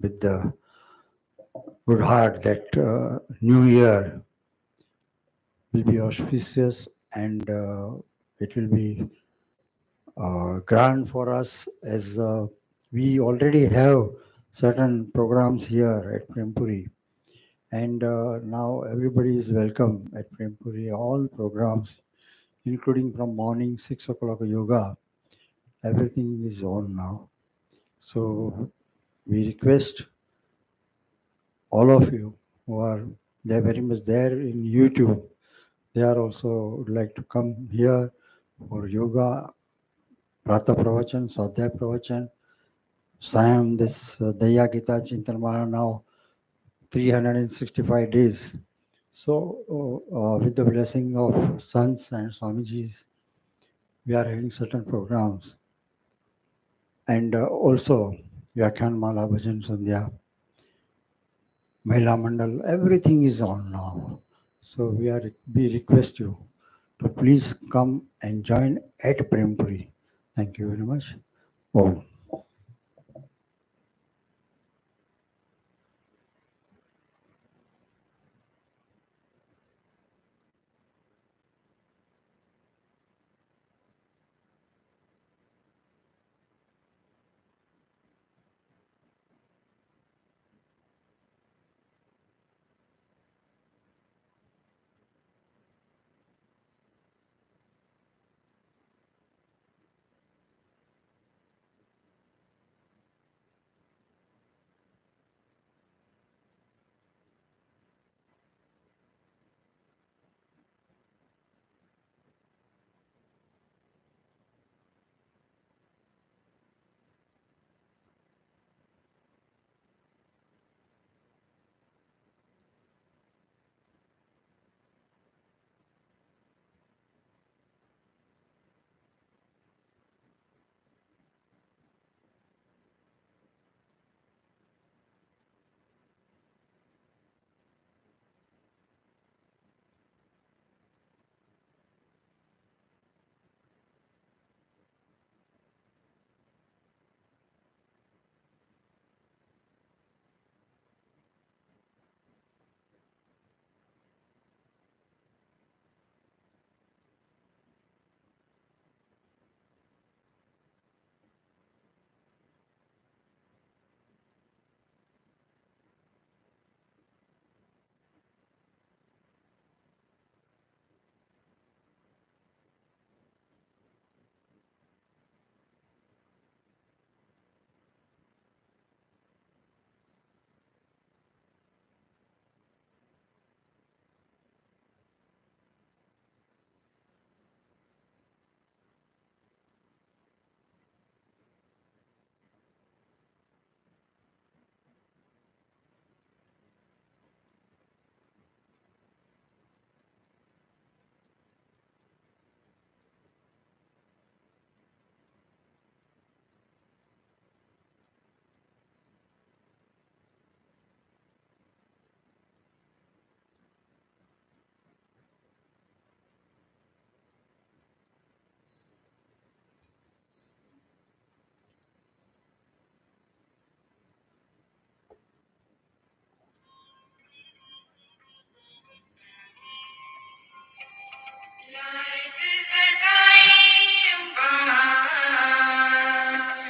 with the good heart that New Year will be auspicious and it will be grand for us as we already have certain programs here at Prempuri. And now everybody is welcome at Prempuri. All programs, including from morning 6 o'clock yoga, everything is on now. So we request all of you who are there very much there in YouTube. They are also would like to come here for yoga, Prata Pravachan, Swadhyaya Pravachan, Sayam, this Gita Chintanmala now 365 days. So, with the blessing of sons and Swamijis, we are having certain programs. And also, Vyakhan Mala, Bhajan Sandhya, Mahila Mandal, everything is on now. So, we request you to please come and join at Prempuri. Thank you very much. Oh.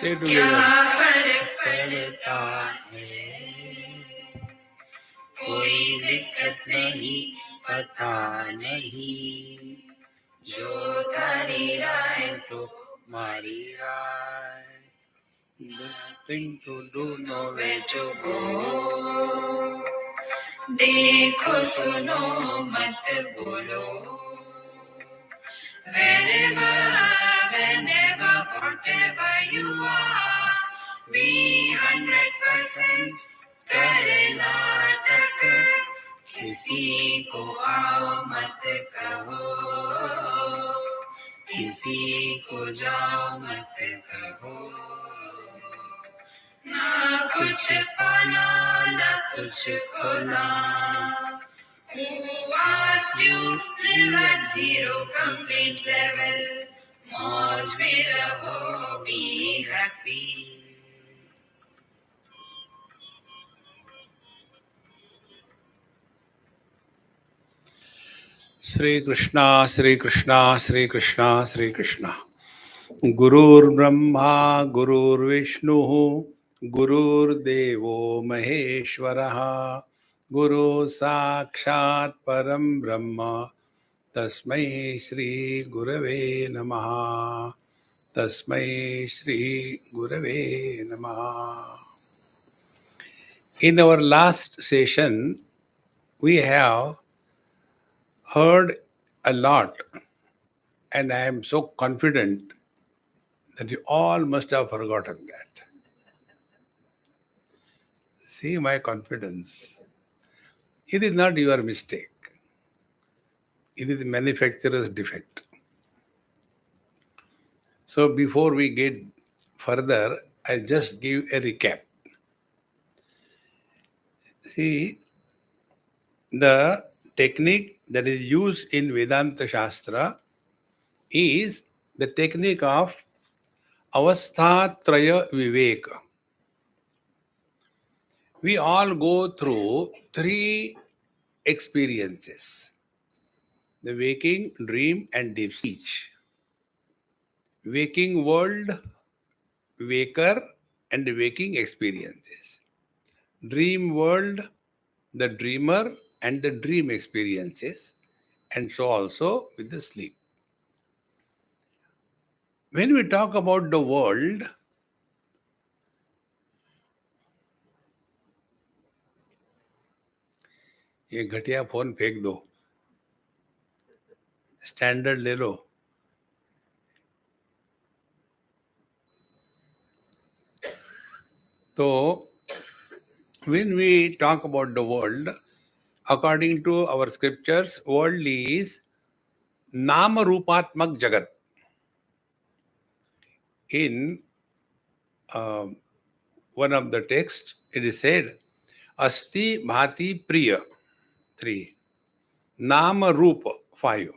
क्या फर्क पड़ता है, कोई दिक्कत नहीं, पता नहीं, जो तारी राय सो मारी राय, nothing to do, nowhere to go, देखो सुनो मत बोलो, whenever, whatever you are, be 100% करे नाटक, किसी को आओ मत कहो, किसी को जाओ मत कहो, ना कुछ पाना ना कुछ खोना, who asked you live at zero complaint level, मौज में रहो, be happy. Shri Krishna, Shri Krishna, Shri Krishna, Shri Krishna. Gurur Brahma, Gurur Vishnu, Gurur Devo Maheshwaraha, Guru Sakshat Param Brahma, Tasmai Shri Gurave Namaha, Tasmai Shri Gurave Namaha. In our last session, we have heard a lot, and I am so confident that you all must have forgotten that. See my confidence. It is not your mistake. It is the manufacturer's defect. So before we get further, I'll just give a recap. See, the technique that is used in Vedanta Shastra is the technique of Avasthatraya Viveka. We all go through three experiences: the waking, dream, and deep sleep. Waking world, waker, and waking experiences. Dream world, the dreamer, and the dream experiences, and so also with the sleep. When we talk about the world, ये घटिया phone फेंक दो, standard ले लो. So, when we talk about the world, according to our scriptures, world is Nama Rupatmak Jagat. In one of the texts, it is said, Asti Bhati Priya, 3. Nama Rupa, 5.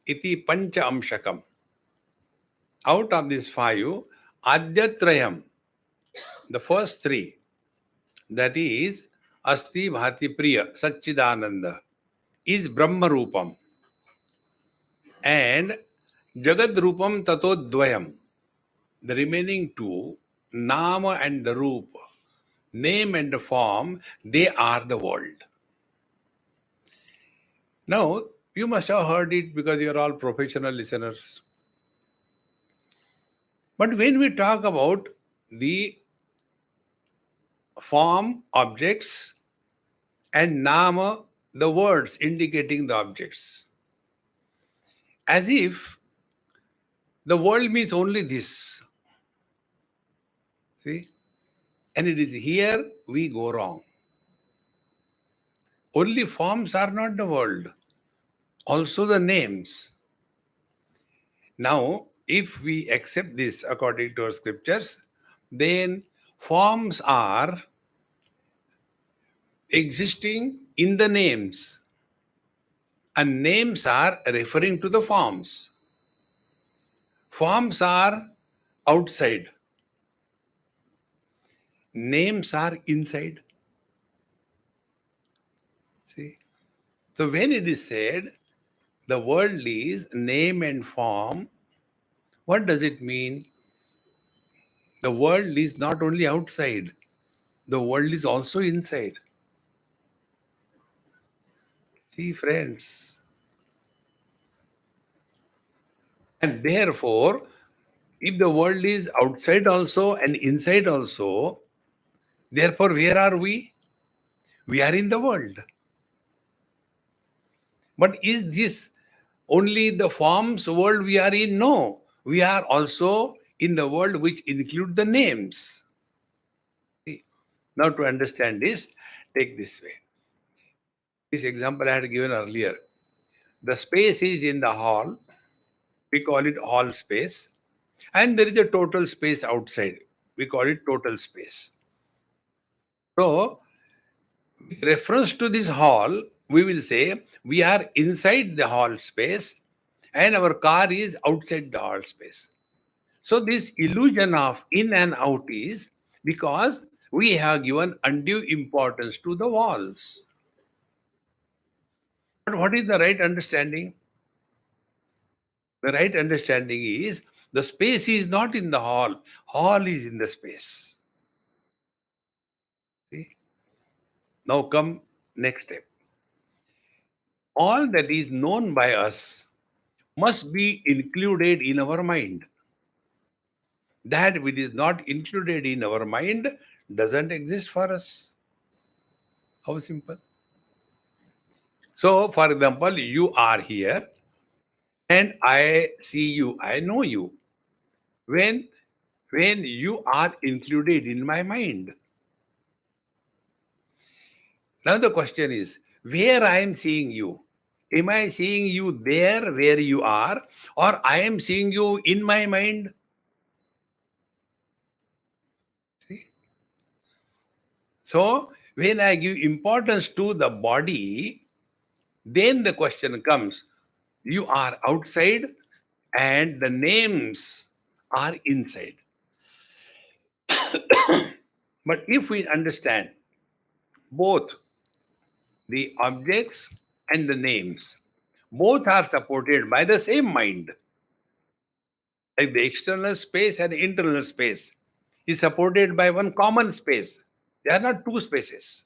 Iti Pancha Amshakam. Out of these 5, Adyatrayam, the first 3, that is Asti Bhati Priya, Satchidananda, is Brahma Rupam. And Jagad Rupam Tatodvayam, the remaining 2, Nama and the Rupa, name and the form, they are the world. Now, you must have heard it because you are all professional listeners. But when we talk about the form, objects, and nama, the words indicating the objects, as if the world means only this. See? And it is here we go wrong. Only forms are not the world, also the names. Now, if we accept this according to our scriptures, then forms are existing in the names, and names are referring to the forms. Forms are outside, names are inside. See? So when it is said the world is name and form, what does it mean? The world is not only outside, the world is also inside. See, friends. And therefore, if the world is outside also and inside also, therefore, where are we? We are in the world. But is this only the forms world we are in? No. We are also in the world which include the names. See? Now to understand this, take this way. This example I had given earlier. The space is in the hall. We call it hall space. And there is a total space outside. We call it total space. So, with reference to this hall, we will say we are inside the hall space and our car is outside the hall space. So this illusion of in and out is because we have given undue importance to the walls. But what is the right understanding? The right understanding is the space is not in the hall. Hall is in the space. See? Now come next step. All that is known by us must be included in our mind. That which is not included in our mind doesn't exist for us. How simple? So, for example, you are here and I see you, I know you. When you are included in my mind. Now the question is, where I am seeing you? Am I seeing you there where you are, or I am seeing you in my mind? See? So when I give importance to the body, then the question comes, you are outside and the names are inside. But if we understand both the objects and the names, both are supported by the same mind. Like the external space and the internal space is supported by one common space. They are not two spaces.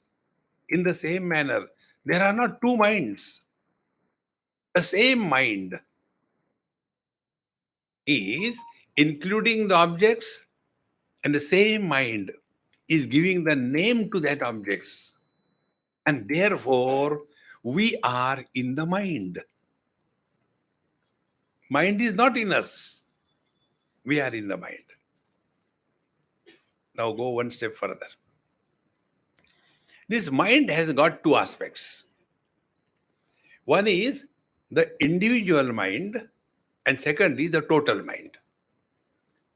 In the same manner, there are not two minds. The same mind is including the objects, and the same mind is giving the name to that objects. And therefore, we are in the mind. Mind is not in us. We are in the mind. Now go one step further. This mind has got two aspects. One is the individual mind, and second is the total mind.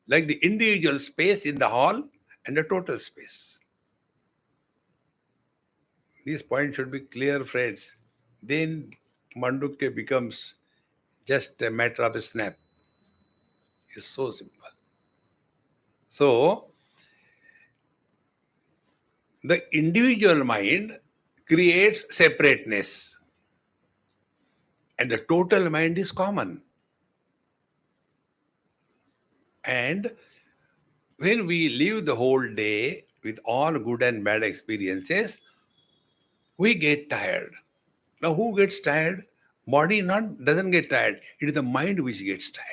Like the individual space in the hall and the total space. These points should be clear, friends. Then Mandukya becomes just a matter of a snap. It's so simple. So, the individual mind creates separateness, and the total mind is common. And when we live the whole day with all good and bad experiences, we get tired. Now, who gets tired? Body doesn't get tired. It is the mind which gets tired.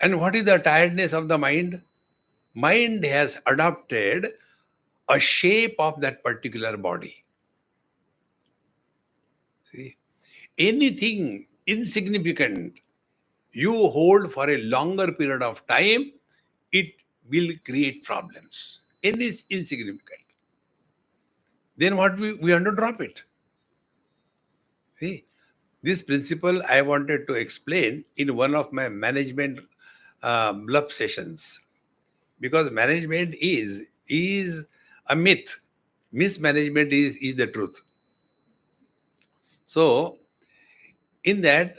And what is the tiredness of the mind? Mind has adopted a shape of that particular body. See, anything insignificant you hold for a longer period of time, it will create problems. Any insignificant. Then what we have to drop it. See, this principle I wanted to explain in one of my management bluff sessions, because management is a myth. Mismanagement is the truth. So in that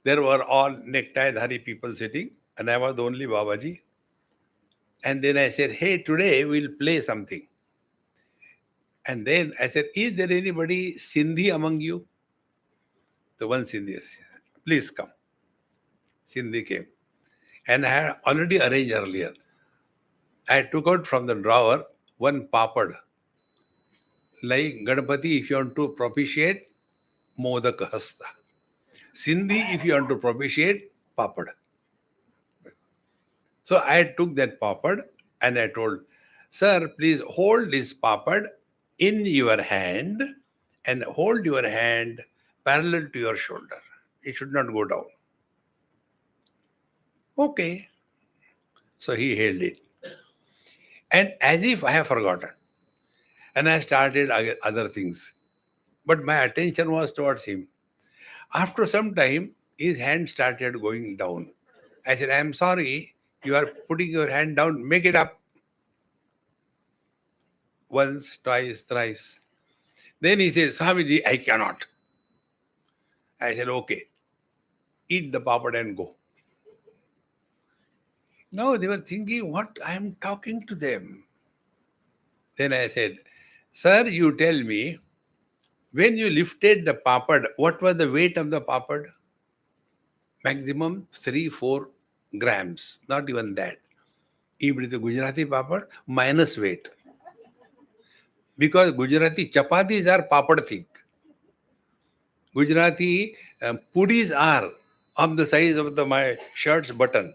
there were all necktie-dhari people sitting, and I was the only Babaji. And then I said, hey, today we'll play something. And then I said, is there anybody Sindhi among you? The one Sindhi said, please come. Sindhi came. And I had already arranged earlier. I took out from the drawer one papad. Like Ganapati, if you want to propitiate, Modak Hasta. Sindhi, if you want to propitiate, papad. So I took that papad and I told, sir, please hold this papad in your hand and hold your hand parallel to your shoulder. It should not go down. Okay. So he held it. And as if I have forgotten. And I started other things. But my attention was towards him. After some time, his hand started going down. I said, I'm sorry, you are putting your hand down, make it up. Once, twice, thrice. Then he said, Swamiji, I cannot. I said, okay, eat the papad and go. No, they were thinking, what I am talking to them. Then I said, sir, you tell me, When you lifted the papad, what was the weight of the papad? Maximum 3-4 grams, not even that. If it is a Gujarati papad, minus weight. Because Gujarati chapatis are papad thick. Gujarati puris are of the size of my shirt's button.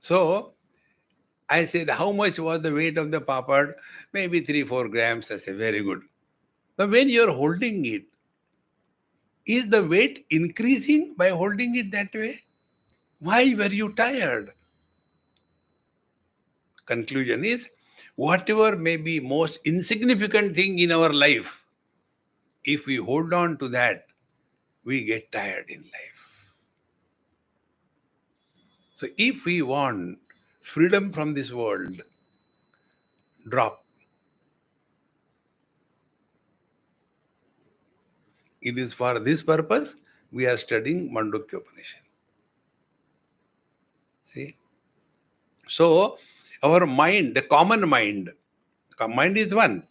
So I said, how much was the weight of the papad? Maybe 3-4 grams. I said, very good. But when you're holding it, is the weight increasing by holding it that way? Why were you tired? Conclusion is, whatever may be most insignificant thing in our life, if we hold on to that, we get tired in life. So if we want freedom from this world, drop. It is for this purpose we are studying Mandukyopanishad. See? So our mind, the common mind is one,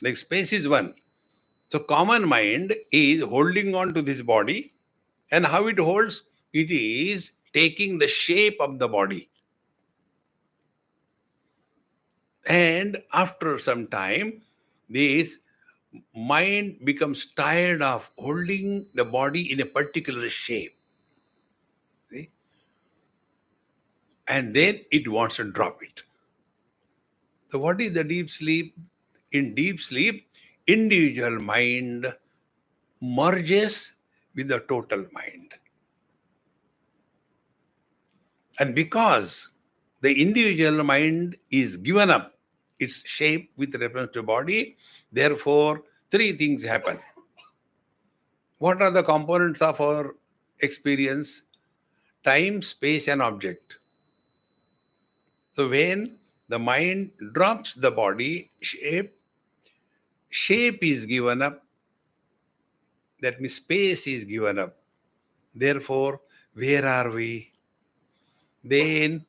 like space is one. So common mind is holding on to this body, and how it holds? It is taking the shape of the body. And after some time, this mind becomes tired of holding the body in a particular shape. See? And then it wants to drop it. So what is the deep sleep? In deep sleep, individual mind merges with the total mind. And because the individual mind is given up its shape with reference to body, therefore, three things happen. What are the components of our experience? Time, space, and object. So when the mind drops the body, shape is given up. That means space is given up. Therefore, where are we? Then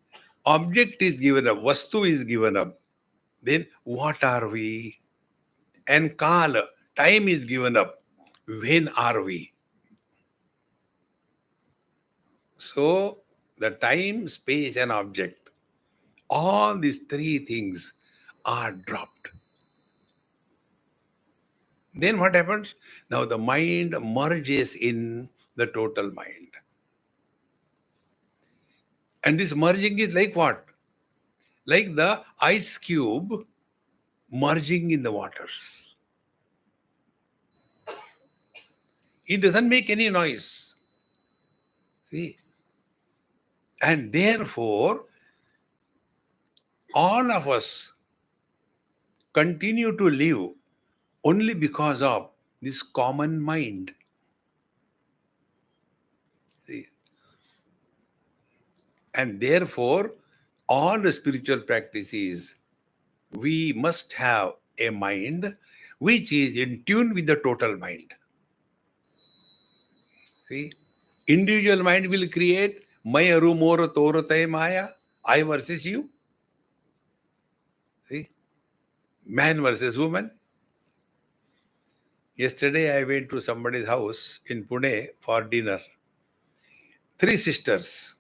object is given up, vastu is given up. Then what are we? And kala, time is given up. When are we? So the time, space, and object, all these three things are dropped. Then what happens? Now the mind merges in the total mind. And this merging is like what? Like the ice cube merging in the waters. It doesn't make any noise. See? And therefore, all of us continue to live only because of this common mind. See? And therefore, all the spiritual practices, we must have a mind which is in tune with the total mind. See? Individual mind will create Mayaru Mora Toratai Maya, I versus you. See? Man versus woman. Yesterday I went to somebody's house in Pune for dinner. 3 sisters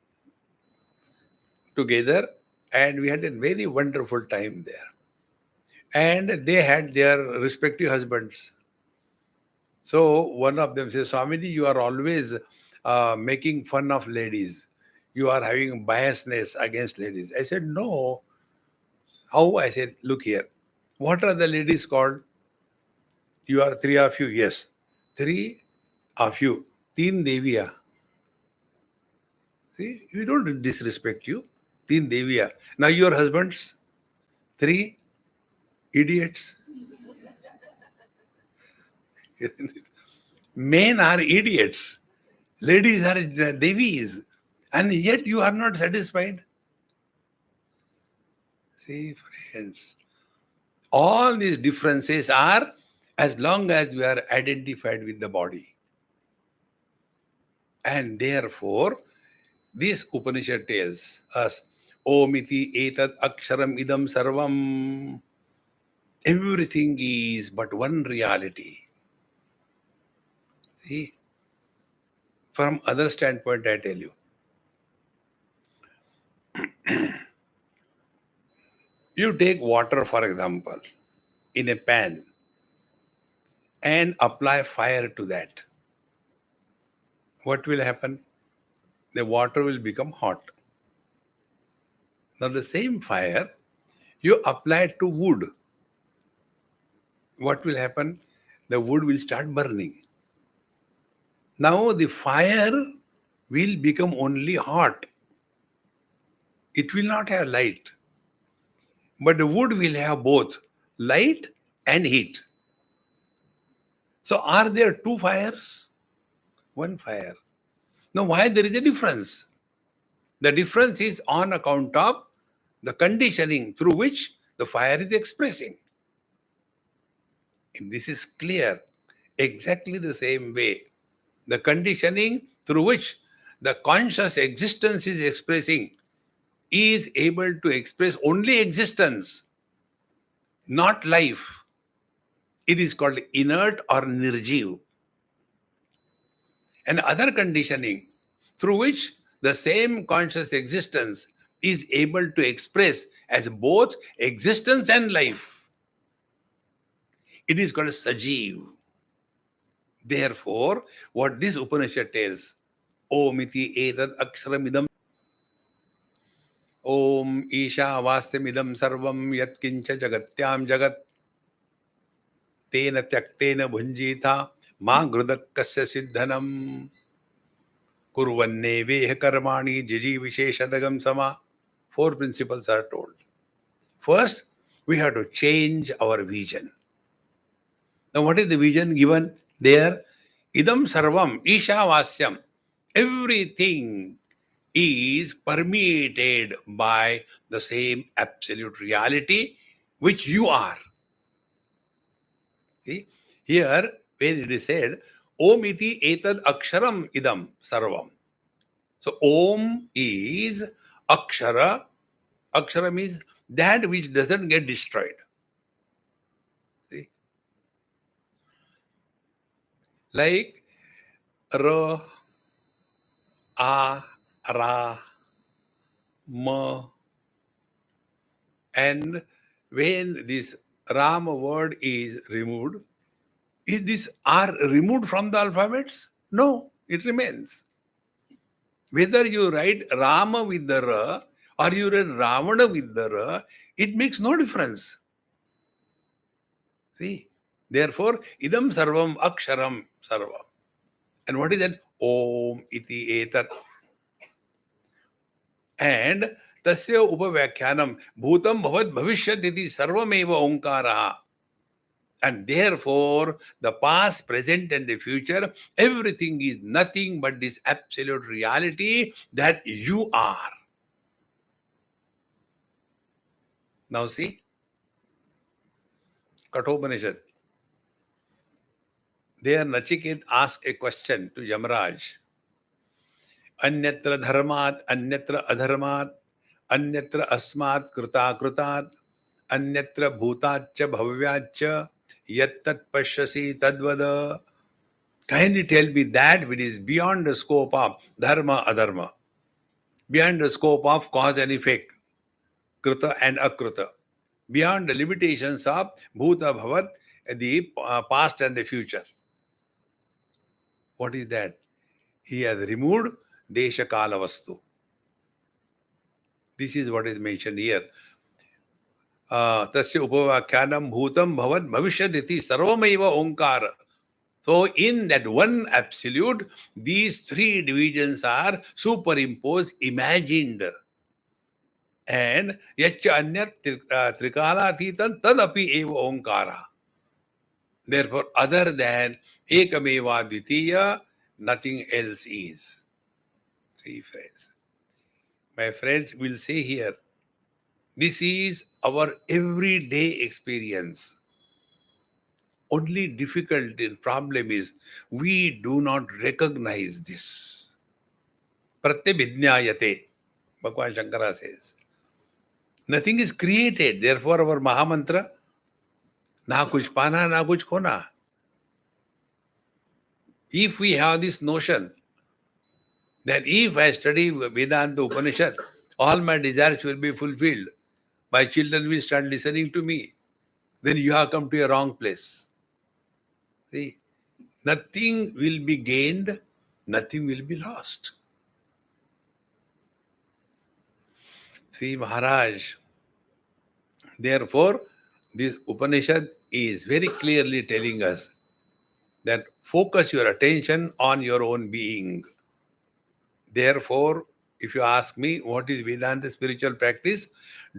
together, and we had a very wonderful time there. And they had their respective husbands. So one of them says, Swamiji, you are always making fun of ladies. You are having biasness against ladies. I said, no. How? I said, look here. What are the ladies called? You are 3 of you. Yes. 3 of you. Teen Deviya. See, we don't disrespect you. Teen Deviya. Now your husbands, 3 idiots. Men are idiots. Ladies are devis. And yet you are not satisfied. See, friends, all these differences are as long as we are identified with the body. And therefore, this Upanishad tells us, Omiti etat aksharam idam sarvam. Everything is but one reality. See, from other standpoint, I tell you. You take water, for example, in a pan and apply fire to that. What will happen? The water will become hot. Now, the same fire you apply to wood. What will happen? The wood will start burning. Now, the fire will become only hot. It will not have light. But the wood will have both light and heat. So, are there two fires? One fire. Now, why there is a difference? The difference is on account of the conditioning through which the fire is expressing. And this is clear. Exactly the same way. The conditioning through which the conscious existence is expressing is able to express only existence, not life. It is called inert or nirjiv. And other conditioning through which the same conscious existence is able to express as both existence and life. It is called sajiv. Therefore, what this Upanishad tells, Om iti etad aksharamidam, Om isha vastamidam sarvam yatkincha jagatyam jagat, tena tyaktena bhunjita ma grudakasya siddhanam, kurvanne veha karmani jiji visheshadagam sama. Four principles are told. First, we have to change our vision. Now, what is the vision given there? Idam sarvam ishavasyam. Everything is permeated by the same absolute reality which you are. See? Here, when it is said, Om iti etad aksharam idam sarvam. So, Om is akshara. Akshara means that which doesn't get destroyed. See? Like Ra, A, Ra, Ma. And when this Rama word is removed, is this R removed from the alphabets? No, it remains. Whether you write Rama with the Ra or you write Ravana with the Ra, it makes no difference. See? Therefore, idam sarvam aksharam sarvam. And what is that? Om iti etat. And tasya upavyakhyanam bhutam bhavat bhavishyat iti sarvameva onkaraha. And therefore, the past, present, and the future, everything is nothing but this absolute reality that you are. Now see, Kathopanishad. There Nachiket asked a question to Yamaraj. Anyatra dharmat, anyatra adharmat, anyatra asmat krita kritat, anyatra bhutaccha bhavyaccha, yattat pashyasi tadvada. Kindly tell me that which is beyond the scope of dharma adharma, beyond the scope of cause and effect, krita and akrita, beyond the limitations of bhuta bhavat, the past and the future. What is that? He has removed desha kala vastu. This is what is mentioned here. Tasya upavakyanam bhutam bhavat bhavishyaditi sarvamaiva onkara. So in that one absolute, these three divisions are superimposed, imagined. And yacha anyat trikala atitan tadapi eva onkara. Therefore, other than ekameva ditiya, nothing else is. See, friends. My friends will say here, this is our everyday experience. Only difficulty and problem is we do not recognize this. Pratyabhijnayate, Bhagwan Shankara says. Nothing is created. Therefore, our Mahamantra, Na kuch pana, na kuch khona. If we have this notion that if I study Vedanta Upanishad, all my desires will be fulfilled, my children will start listening to me, then you have come to a wrong place. See, nothing will be gained, nothing will be lost. See, Maharaj, therefore, this Upanishad is very clearly telling us that focus your attention on your own being. Therefore, if you ask me what is Vedanta spiritual practice,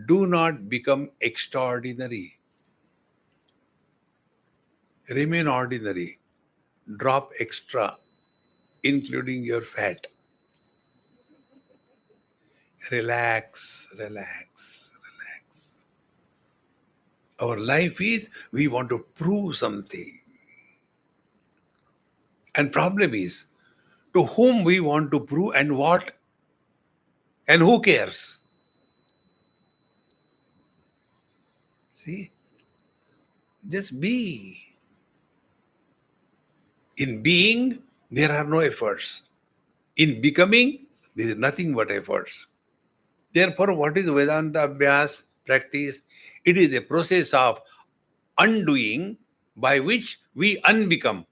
do not become extraordinary. Remain ordinary. Drop extra, including your fat. Relax, relax, relax. Our life is we want to prove something. And problem is to whom we want to prove and what and who cares. See, just be. In being, there are no efforts. In becoming, there is nothing but efforts. Therefore, what is Vedanta Abhyas practice? It is a process of undoing by which we unbecome.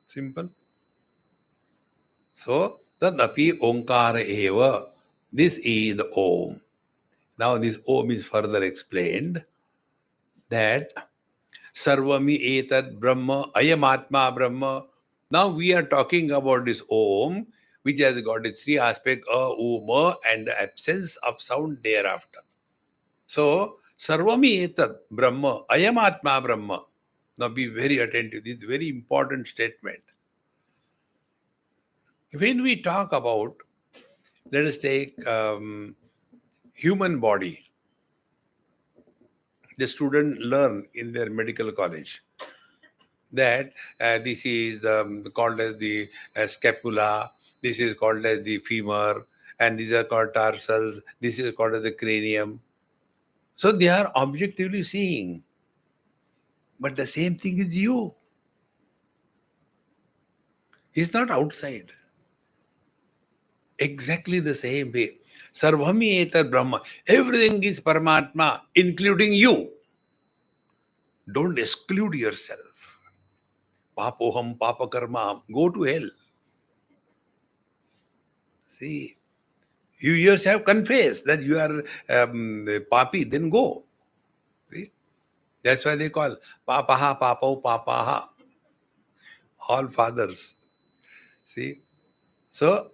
Simple. So, tadapi onkara eva. This is the Om. Now, this Om is further explained that Sarvami etad Brahma, Ayam Atma Brahma. Now we are talking about this Om, which has got its three aspects, Ma, and the absence of sound thereafter. So, Sarvami etad Brahma, Ayam Atma Brahma. Now be very attentive. This is a very important statement. When we talk about, let us take human body, the student learn in their medical college that this is called as the scapula, this is called as the femur, and these are called tarsals, this is called as the cranium. So they are objectively seeing. But the same thing is you. It's not outside. Exactly the same way. Sarvami etar Brahma. Everything is Paramatma, including you. Don't exclude yourself. Papoham, papakarma, go to hell. See, you yourself confess that you are papi, then go. See? That's why they call papaha, papau, papaha. All fathers. See? So,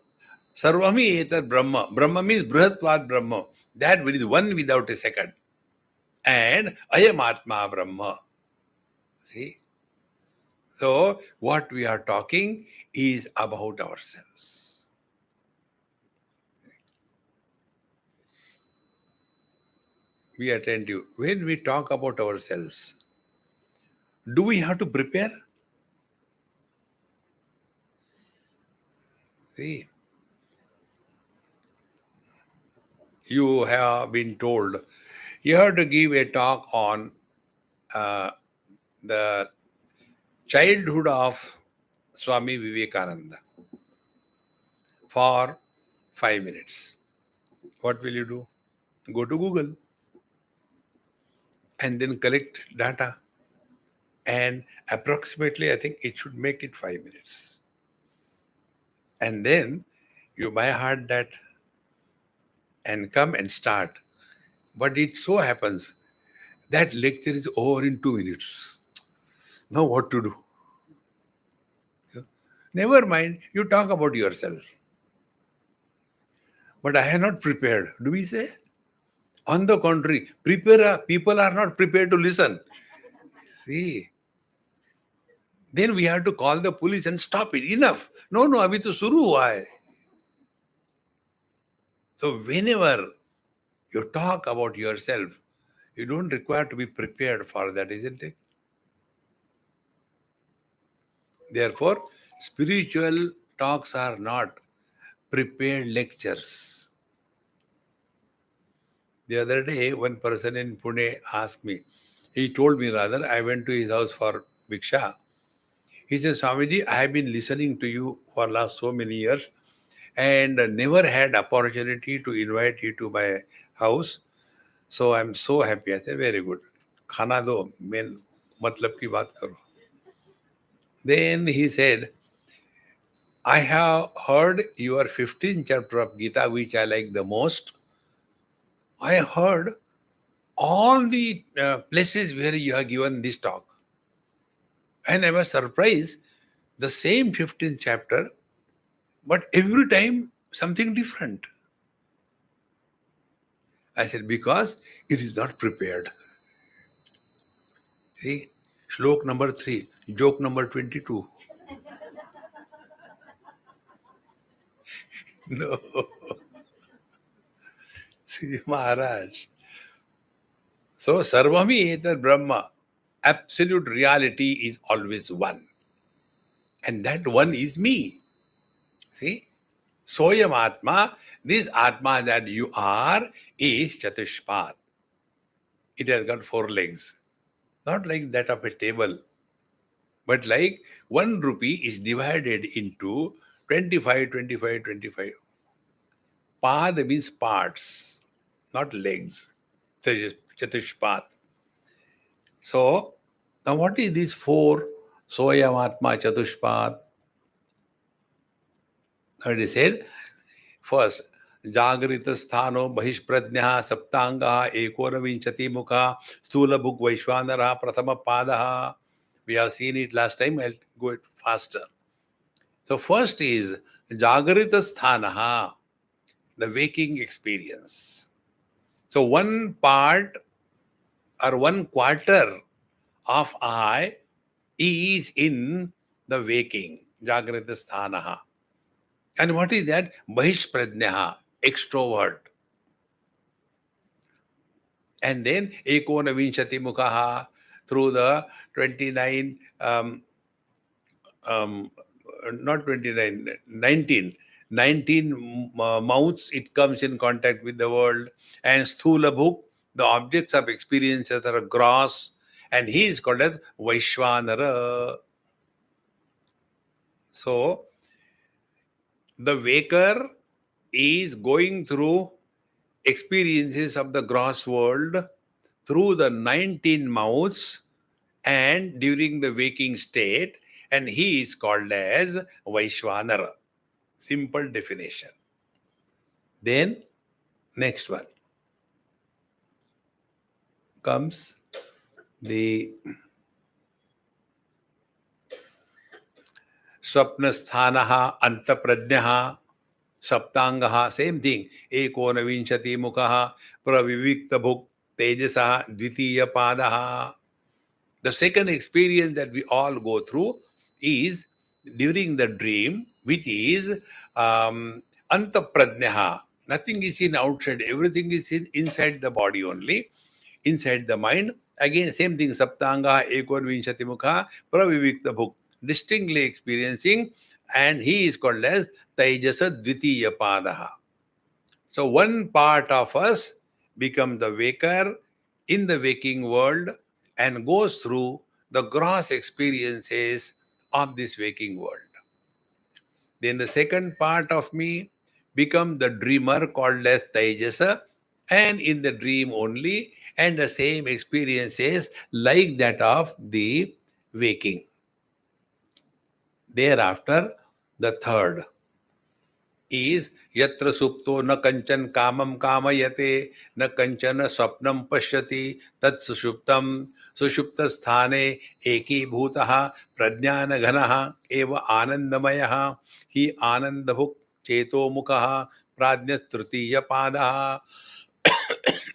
Sarvami etat Brahma. Brahma means Brihatvat Brahma. That is one without a second. And Ayam Atma Brahma. See? So, what we are talking is about ourselves. Be attentive. When we talk about ourselves, do we have to prepare? See? You have been told you have to give a talk on the childhood of Swami Vivekananda for 5 minutes. What will you do? Go to Google and then collect data. And approximately, I think it should make it 5 minutes. And then you by heart that and come and start. But it so happens that lecture is over in 2 minutes. Now what to do? Never mind, you talk about yourself. But I have not prepared. Do we say? On the contrary, people are not prepared to listen. See, then we have to call the police and stop it. Enough. No, abhi to shuru hua hai. So whenever you talk about yourself, you don't require to be prepared for that, isn't it? Therefore, spiritual talks are not prepared lectures. The other day, one person in Pune asked me, he told me rather, I went to his house for Bhiksha. He says, Swamiji, I have been listening to you for last so many years and never had opportunity to invite you to my house. So I'm so happy. I said, very good. Khana do, main matlab ki baat karo. Then he said, I have heard your 15th chapter of Gita, which I like the most. I heard all the places where you have given this talk. And I was surprised, the same 15th chapter, but every time something different. I said, because it is not prepared. See, shlok number 3, joke number 22. No. See, Maharaj. So, Sarvami Etar Brahma, absolute reality is always one. And that one is me. See? Soyam Atma, this Atma that you are is Chatushpat. It has got 4 legs. Not like that of a table, but like 1 rupee is divided into 25, 25, 25. Pad means parts, not legs. So it is Chatushpat. So, now what is this 4? Soyam Atma Chatushpat. Now it is said, first, जागृत स्थानो बहिष्प्रज्ञः सप्तांगः एकोनविंशति मुखा स्थूलभुक् वैश्वानरः प्रथम पादः. We have seen it last time. I'll go it faster. So first is jagrita sthanaha, the waking experience. So one part or 1/4 of I is in the waking, jagrita sthanaha. And what is that? Bahishpradnyaha, extrovert. And then ekona vinshati mukhaha, through the 29 not 29, 19, 19 mouths, it comes in contact with the world. And sthula bhuk, the objects of experiences are gross, and he is called as Vaishwanara. So the waker is going through experiences of the gross world through the 19 mouths and during the waking state, and he is called as Vaishwanara. Simple definition. Then, next one comes the Swapnasthanaha Antaprajnaha Saptangaha, same thing. Ekonavishati Mukhaha Pravivikta Bhuk Tejasaha Dvitiya Padaha. The second experience that we all go through is during the dream, which is Antaprajnaha. Nothing is in outside, everything is inside the body only, inside the mind. Again, same thing, Saptanga, Ekonvinshati Mukha, Pravivikta Bhuk, distinctly experiencing, and he is called as Taijasa Dvitiya Padaha. So one part of us becomes the waker in the waking world and goes through the gross experiences of this waking world. Then the second part of me becomes the dreamer called as Taijasa, and in the dream only, and the same experiences like that of the waking. Thereafter, the third is yatra supto na kanchan kamam kamayate na kanchana swapnam pashyati tat sushupta sthane eki bhutaha prajnana ghanaha eva anandamayaha hi anandabhuk cheto mukhaha prajna tritiya padaha.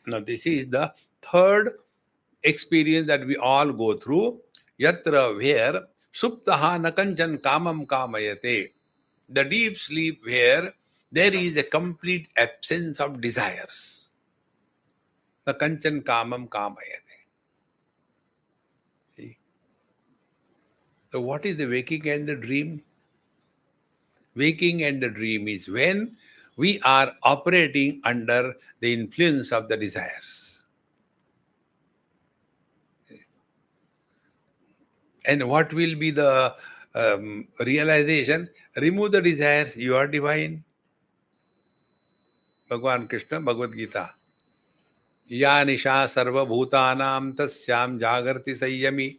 Now this is the third experience that we all go through. Yatra, where suptaha na kanchan kamam kamayate, the deep sleep where there is a complete absence of desires. The kanchan kamam kamayate. See? So what is the waking and the dream? Waking and the dream is when we are operating under the influence of the desires. And what will be the realization? Remove the desires, you are divine. Bhagavan Krishna, Bhagavad Gita. Ya nisha sarva bhutanam tasyam jagrati sayyami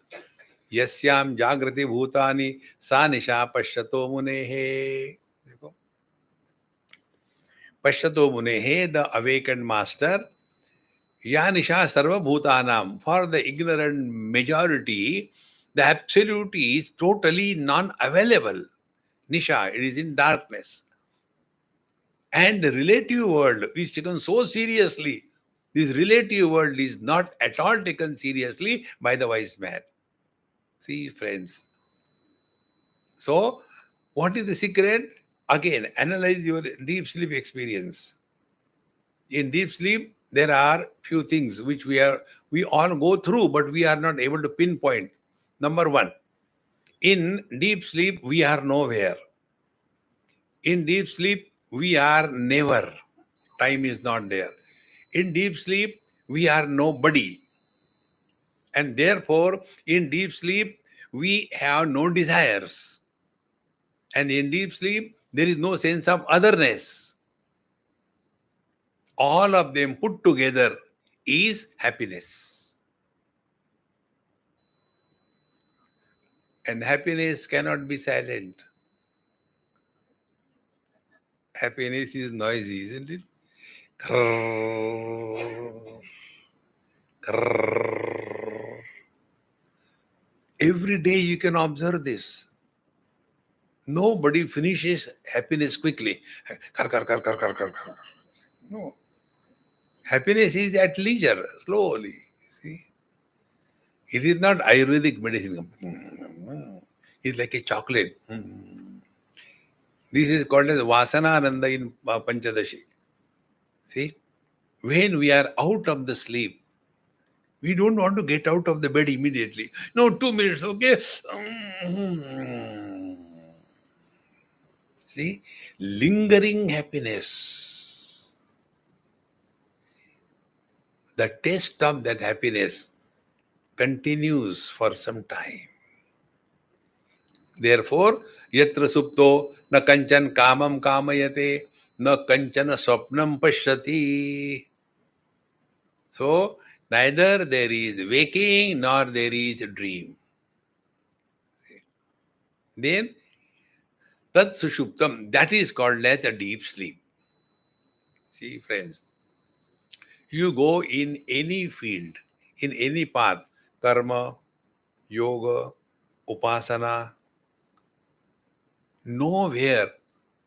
yasyam jagrati bhutani sa nisha pashyato munehe. देखो, पश्यतो मुनेहे, the awakened master. Ya nisha sarva bhutanam, for the ignorant majority, the absolute is totally non-available. Nisha, it is in darkness. And the relative world is taken so seriously. This relative world is not at all taken seriously by the wise man. See, friends. So, what is the secret? Again, analyze your deep sleep experience. In deep sleep, there are few things which we all go through, but we are not able to pinpoint. Number one, in deep sleep, we are nowhere. In deep sleep, we are never. Time is not there. In deep sleep, we are nobody. And therefore, in deep sleep, we have no desires. And in deep sleep, there is no sense of otherness. All of them put together is happiness. And happiness cannot be silent. Happiness is noisy, isn't it? Krrrr, krrrr. Every day you can observe this. Nobody finishes happiness quickly. Kar, kar, kar, kar, kar, kar, kar. No. Happiness is at leisure, slowly. See? It is not Ayurvedic medicine. It's like a chocolate. This is called as Vasanananda in Panchadashi. See? When we are out of the sleep, we don't want to get out of the bed immediately. No, 2 minutes, okay? See? Lingering happiness. The taste of that happiness continues for some time. Therefore, yatra supto na kanchan kamam kamayate na kanchana swapnam pashyati. So, neither there is waking nor there is dream. Then, tat sushuptam, that is called as a deep sleep. See, friends, you go in any field, in any path, karma, yoga, upasana, nowhere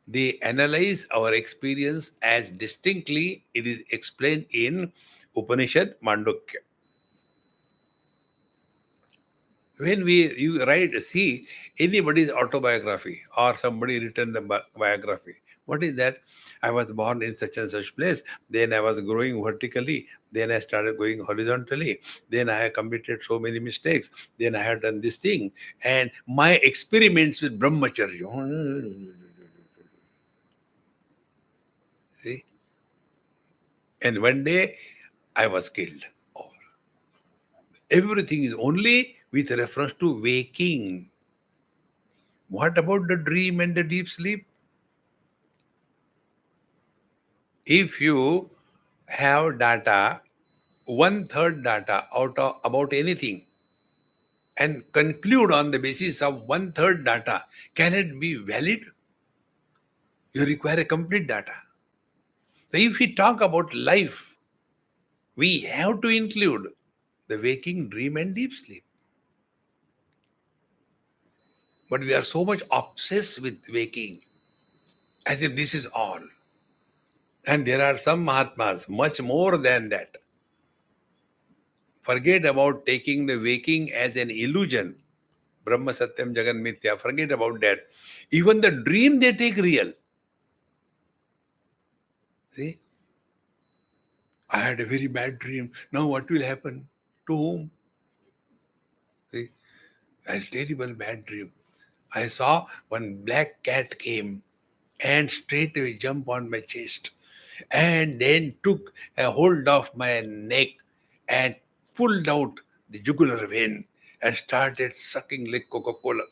they analyze our experience as distinctly it is explained in Upanishad Mandukya. When you see anybody's autobiography or somebody written the biography, what is that? I was born in such and such place, then I was growing vertically, then I started going horizontally, then I have committed so many mistakes, then I have done this thing, and my experiments with brahmacharya. See? And one day I was killed. Oh, everything is only with reference to waking. What about the dream and the deep sleep? If you have data, one-third data out of about anything, and conclude on the basis of one-third data, can it be valid? You require a complete data. So if we talk about life, we have to include the waking, dream, and deep sleep. But we are so much obsessed with waking, as if this is all. And there are some Mahatmas, much more than that. Forget about taking the waking as an illusion. Brahma Satyam Jagan Mithya. Forget about that. Even the dream they take real. See? I had a very bad dream. Now what will happen? To whom? See? I had a terrible bad dream. I saw one black cat came and straightway jump on my chest and then took a hold of my neck and pulled out the jugular vein and started sucking like Coca-Cola.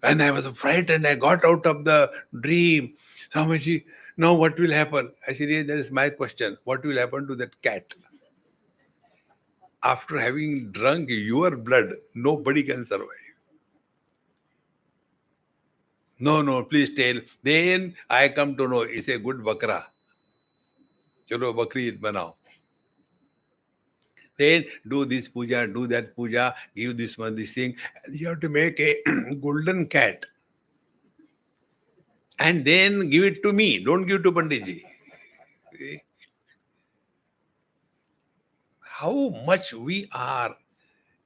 And I was frightened. I got out of the dream. Swamiji, now what will happen? I said, yes, that is my question. What will happen to that cat? After having drunk your blood, nobody can survive. No, please tell. Then I come to know it's a good bakra. Chalo bakri Eid banao. Then do this puja, do that puja, give this one, this thing. You have to make a golden cat. And then give it to me. Don't give to Panditji. See? How much we are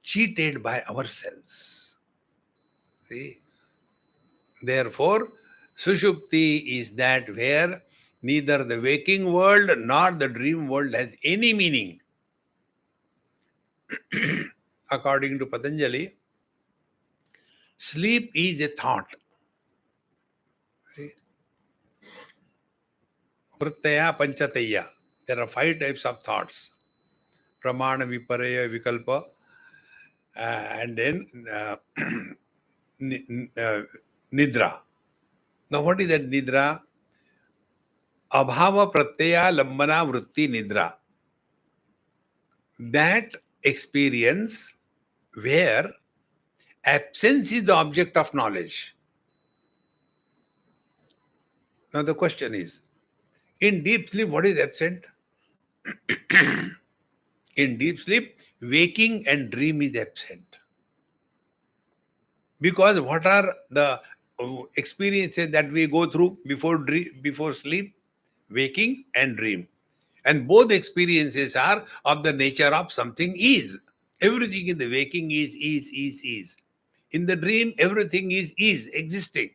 cheated by ourselves. See? Therefore, Sushupti is that where neither the waking world nor the dream world has any meaning. According to Patanjali, sleep is a thought. Pratyaya Panchataya. There are 5 types of thoughts. Pramana, Viparaya, Vikalpa, and then Nidra. Now, what is that Nidra? Abhava Pratyaya Lambana Vritti Nidra. That experience where absence is the object of knowledge. Now, the question is, in deep sleep, what is absent? In deep sleep, waking and dream is absent. Because what are the experiences that we go through before sleep? Waking and dream. And both experiences are of the nature of something is. Everything in the waking is. In the dream, everything is existing.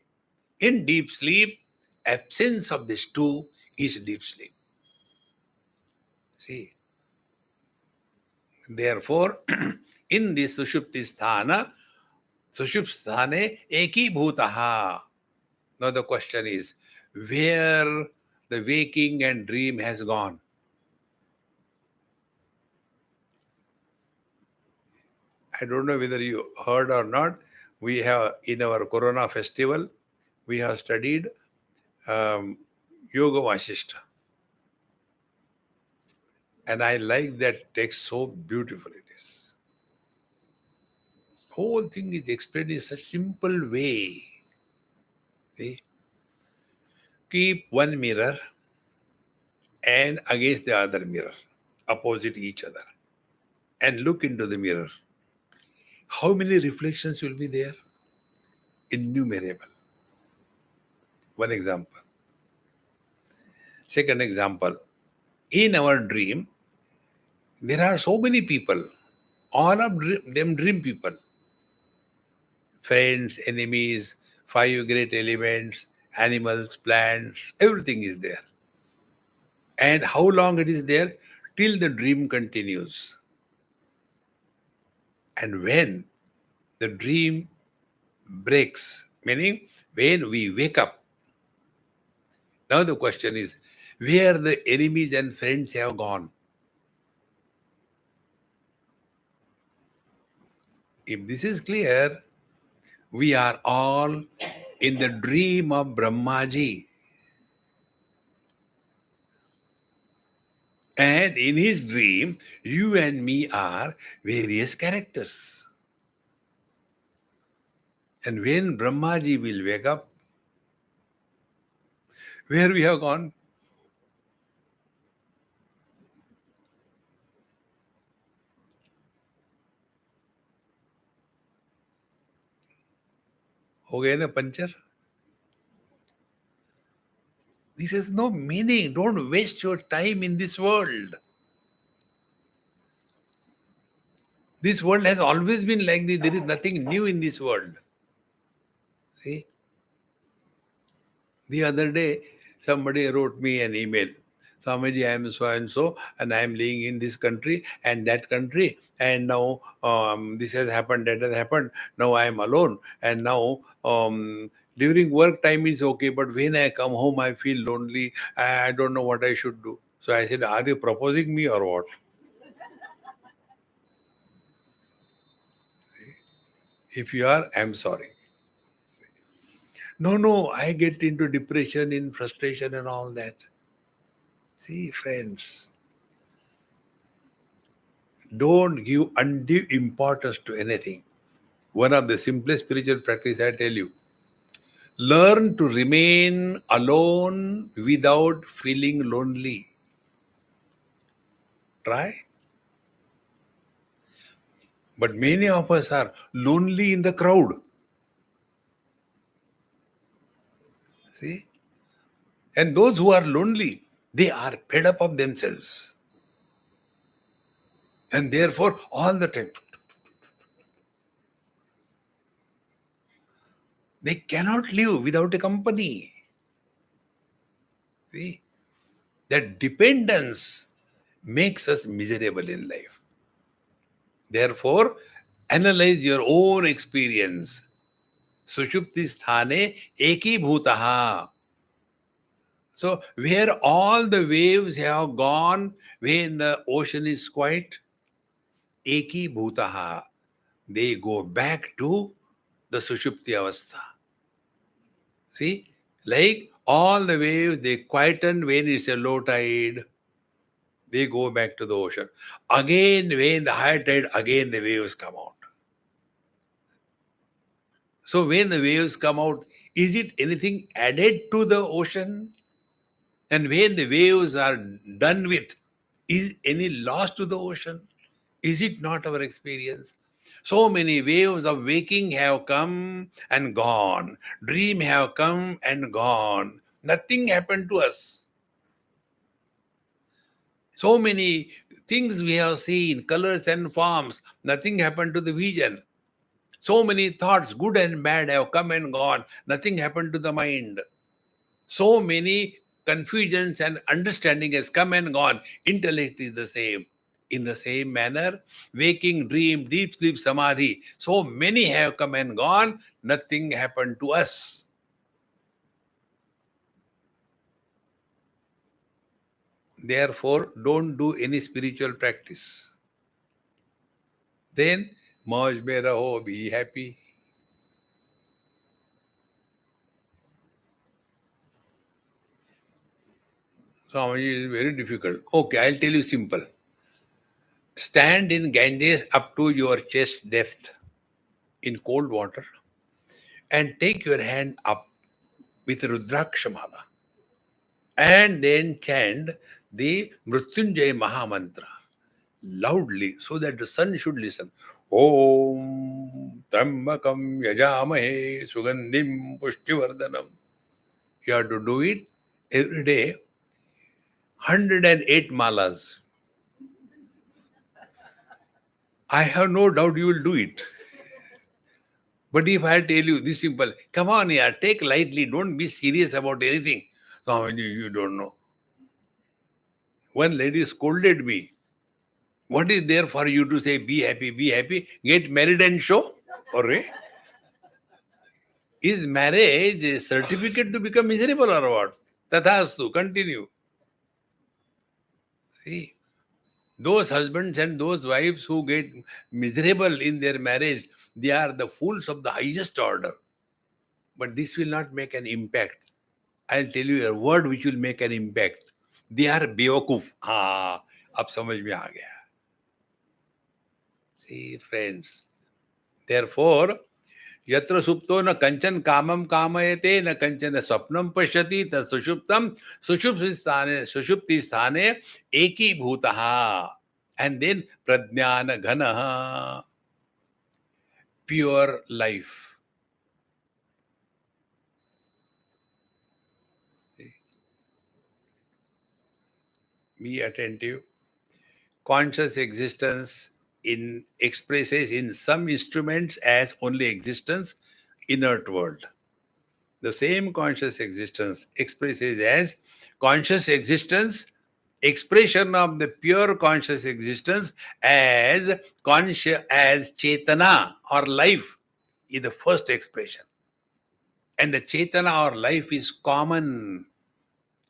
In deep sleep, absence of these two is deep sleep. See. Therefore, in this Sushupti Sthana, Sushupsthane Eki Bhutaha. Now the question is, where the waking and dream has gone? I don't know whether you heard or not. We have, in our Corona festival, we have studied Yoga Vasishta. And I like that text so beautiful it is. Whole thing is explained in such simple way. See? Keep one mirror and against the other mirror, opposite each other, and look into the mirror. How many reflections will be there? Innumerable. One example. Second example. In our dream, there are so many people, all of them dream people. Friends, enemies, 5 great elements, animals, plants, everything is there. And how long it is there? Till the dream continues. And when the dream breaks, meaning when we wake up, now the question is, where the enemies and friends have gone? If this is clear, we are all in the dream of Brahmaji. And in his dream, you and me are various characters. And when Brahmaji will wake up, where we have gone? हो गया ना puncture? This has no meaning. Don't waste your time in this world. This world has always been like this. There is nothing new in this world. See? The other day, somebody wrote me an email. Swamiji, I am so and so, and I am living in this country and that country, and now this has happened, that has happened. Now I am alone, and now during work time is okay, but when I come home, I feel lonely. I don't know what I should do. So I said, "Are you proposing me or what?" If you are, I'm sorry. No, no, I get into depression, in frustration, and all that. See, friends, don't give undue importance to anything. One of the simplest spiritual practice I tell you. Learn to remain alone without feeling lonely. Try. But many of us are lonely in the crowd. See? And those who are lonely, they are fed up of themselves. And therefore, all the time, they cannot live without a company. See? That dependence makes us miserable in life. Therefore, analyze your own experience. Sushupti sthane eki bhutaha. So, where all the waves have gone, when the ocean is quiet, eki bhutaha, they go back to the Sushupti avastha. See, like all the waves, they quieten when it's a low tide, they go back to the ocean. Again, when the high tide, again the waves come out. So, when the waves come out, is it anything added to the ocean? And when the waves are done with, is any loss to the ocean? Is it not our experience? So many waves of waking have come and gone. Dream have come and gone. Nothing happened to us. So many things we have seen, colors and forms. Nothing happened to the vision. So many thoughts, good and bad, have come and gone. Nothing happened to the mind. So many confusions and understanding has come and gone. Intellect is the same. In the same manner, waking, dream, deep sleep, samadhi, so many have come and gone. Nothing happened to us. Therefore, don't do any spiritual practice. Then, mauj mein raho, be happy. Swamiji is very difficult. Okay, I'll tell you simple. Stand in Ganges up to your chest depth in cold water and take your hand up with Rudrakshamala and then chant the Mrityunjay Mahamantra loudly so that the sun should listen. Om Trambakam Yajamahe Sugandhim Pushtivardhanam. You have to do it every day, 108 malas. I have no doubt you will do it. But if I tell you this simple, come on here, take lightly, don't be serious about anything. No, you don't know. One lady scolded me. What is there for you to say, be happy, get married and show? Or is marriage a certificate to become miserable or what? Tathastu, continue. See, those husbands and those wives who get miserable in their marriage, they are the fools of the highest order. But this will not make an impact. I'll tell you a word which will make an impact. They are बेवकूफ. हाँ, अब समझ में आ गया. See, friends. Therefore, यत्र सुप्तो न कंचन कामम कामयते न कंचन स्वप्नम पश्यति तत् सुषुप्तम सुषुप्ति स्थाने एकीभूतः. And then Pragyan घनः, pure life. Be attentive. Conscious existence in expresses in some instruments as only existence, inert world. The same conscious existence expresses as conscious existence expression of the pure conscious existence as conscious, as Chetana or life is the first expression. And the Chetana or life is common.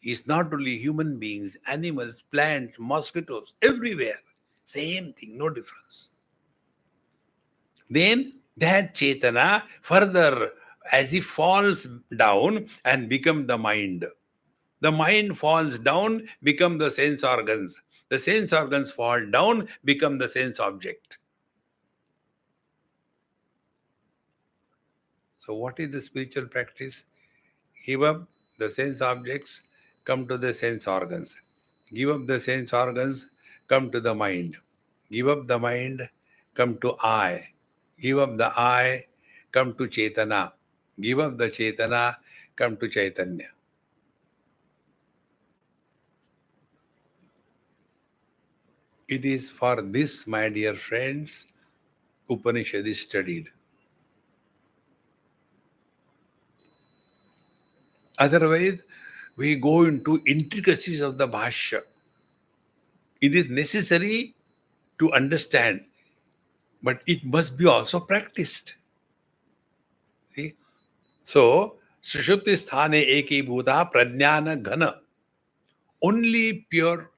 It's not only human beings, animals, plants, mosquitoes, everywhere. Same thing, no difference. Then that Chetana further as if falls down and become the mind. The mind falls down, become the sense organs. The sense organs fall down, become the sense object. So what is the spiritual practice? Give up the sense objects, come to the sense organs. Give up the sense organs, come to the mind. Give up the mind, come to I. Give up the I, come to Chetana. Give up the Chetana, come to Chaitanya. It is for this, my dear friends, Upanishad is studied. Otherwise, we go into intricacies of the Bhashya. It is necessary to understand, but it must be also practiced. See? So, Sushupti sthane eki bhuta prajnana ghana. Only pure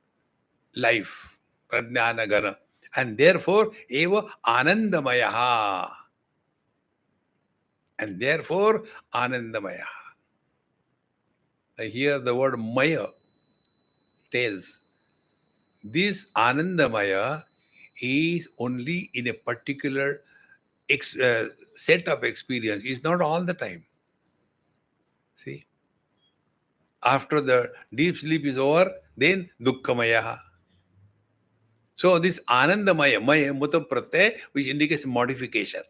life, prajnana ghana. And therefore, eva anandamaya. And therefore, anandamaya. Here the word maya tells this anandamaya is only in a particular set of experience. It's not all the time. See, after the deep sleep is over, then dukkhamaya. So this anandamaya, maya, muta pratyay, which indicates modification.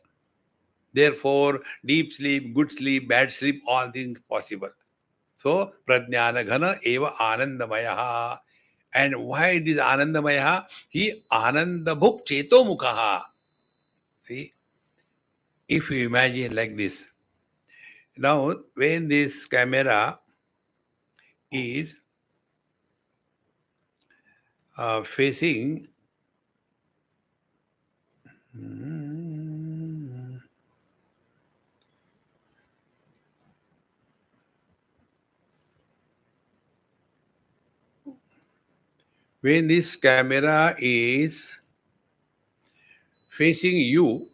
Therefore, deep sleep, good sleep, bad sleep, all things possible. So prajnana ghana eva anandamaya. And why it is anandamaya? He anandabhuk cheto mukha. See, if you imagine like this. Now, when this camera is facing when this camera is facing you,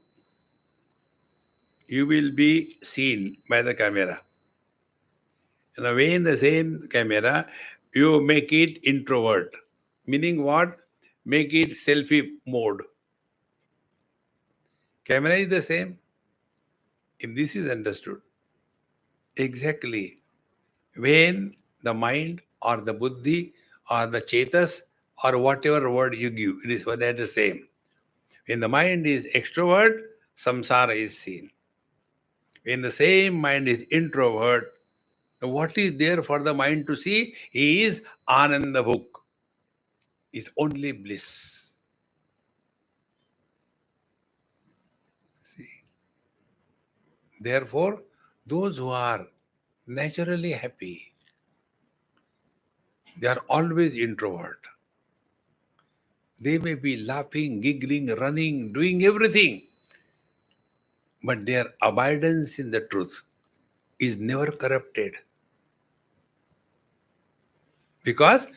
you will be seen by the camera. And when the same camera, you make it introvert. Meaning what? Make it selfie mode. Camera is the same. If this is understood, exactly when the mind or the buddhi or the chetas or whatever word you give, it is that the same. When the mind is extrovert, samsara is seen. When the same mind is introvert, what is there for the mind to see is ananda bhuk, is only bliss. See. Therefore, those who are naturally happy, they are always introvert. They may be laughing, giggling, running, doing everything, but their abidance in the truth is never corrupted because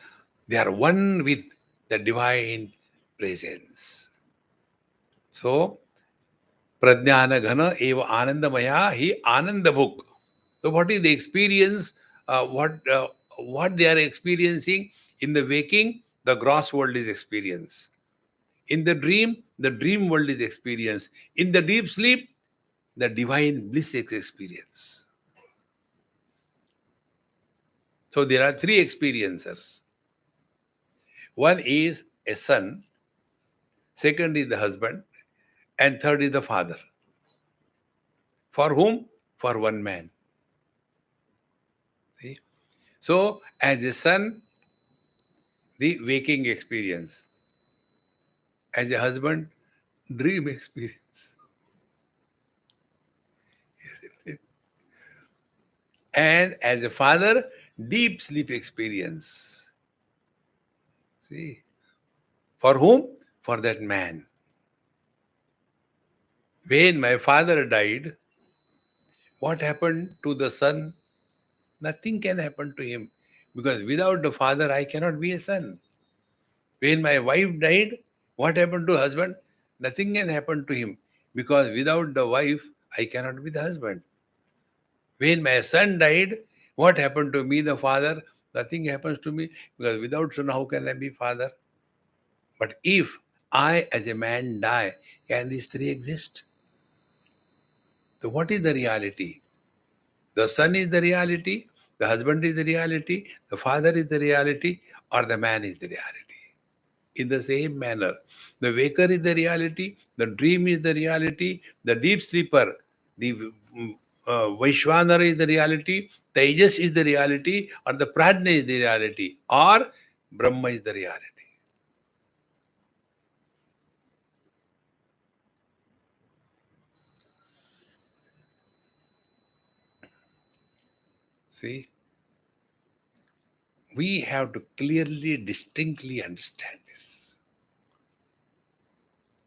they are one with the divine presence. So, prajnana ghana eva anandamaya hi anandabhuk. So, what is the experience? What they are experiencing in the waking? The gross world is experience. In the dream world is experience. In the deep sleep, the divine bliss is experience. So there are three experiencers. One is a son, second is the husband, and third is the father. For whom? For one man. See? So as a son, the waking experience. As a husband, dream experience. And as a father, deep sleep experience. See, for whom? For that man. When my father died, what happened to the son? Nothing can happen to him, because without the father, I cannot be a son. When my wife died, what happened to husband? Nothing can happen to him, because without the wife, I cannot be the husband. When my son died, what happened to me, the father? Nothing happens to me, because without son, how can I be father? But if I as a man die, can these three exist? So what is the reality? The son is the reality, the husband is the reality, the father is the reality, or the man is the reality. In the same manner, the waker is the reality, the dream is the reality, the deep sleeper, the Vaishwanara is the reality, Tejas is the reality, or the Prajna is the reality, or Brahma is the reality. See, we have to clearly, distinctly understand this.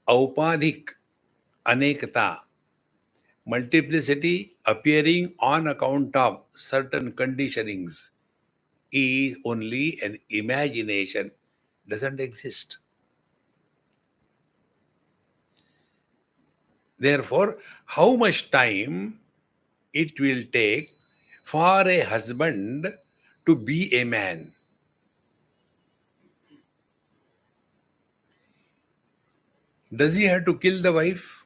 Aupadhik anekata, multiplicity appearing on account of certain conditionings, is only an imagination, doesn't exist. Therefore, how much time it will take for a husband to be a man? Does he have to kill the wife?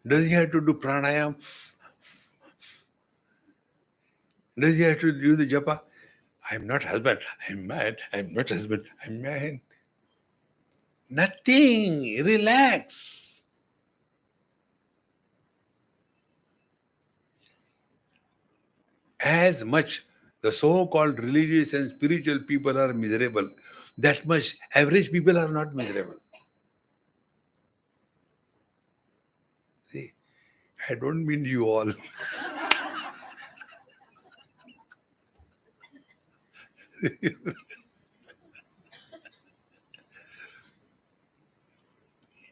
Does he have to do pranayam? Does he have to do the japa? I'm not husband, I'm mad. I'm not husband, I'm man. Nothing. Relax. As much the so-called religious and spiritual people are miserable, that much average people are not miserable. See, I don't mean you all.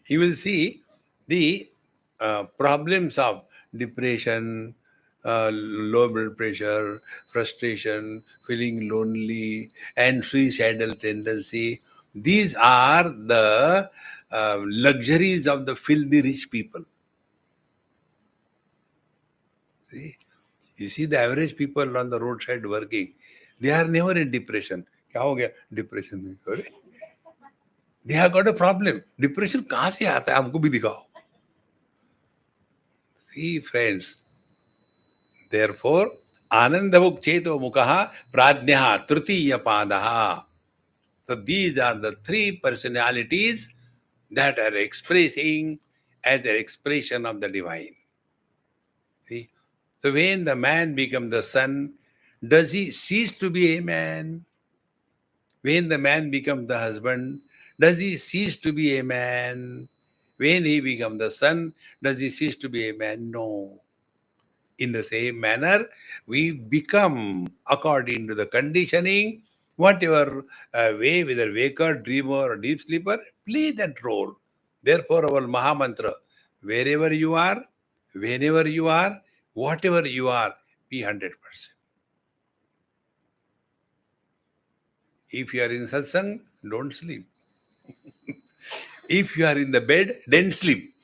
You will see the problems of depression, low blood pressure, frustration, feeling lonely, and suicidal tendency. These are the luxuries of the filthy rich people. See? You see the average people on the roadside working, they are never in depression. क्या हो गया? Depression में. अरे, they have got a problem. Depression कहाँ से आता है? हमको भी दिखाओ. See, friends. Therefore, Anandavuk Cheto Mukaha Pradnyaha Tritiya Padaha. So these are the three personalities that are expressing as an expression of the divine. See? So when the man becomes the son, does he cease to be a man? When the man becomes the husband, does he cease to be a man? When he becomes the son, does he cease to be a man? No. In the same manner, we become, according to the conditioning, whatever way, whether waker, dreamer, or deep sleeper, play that role. Therefore, our Mahamantra, wherever you are, whenever you are, whatever you are, be 100%. If you are in satsang, don't sleep. If you are in the bed, then sleep.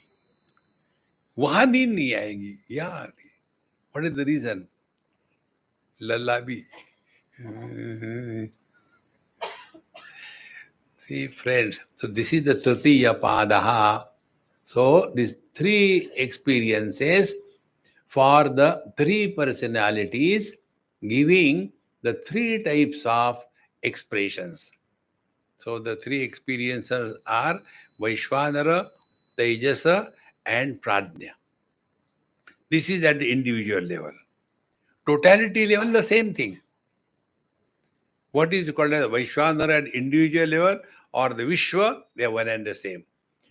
वहां नींद नहीं आएगी यार. What is the reason? Lullaby. See, friends, so this is the Tritiya Padaha. So, these three experiences for the three personalities, giving the three types of expressions. So, the three experiences are Vaishwanara, Tejasa, and Prajna. This is at the individual level. Totality level, the same thing. What is called as Vaishwanara at individual level, or the Vishwa, they are one and the same.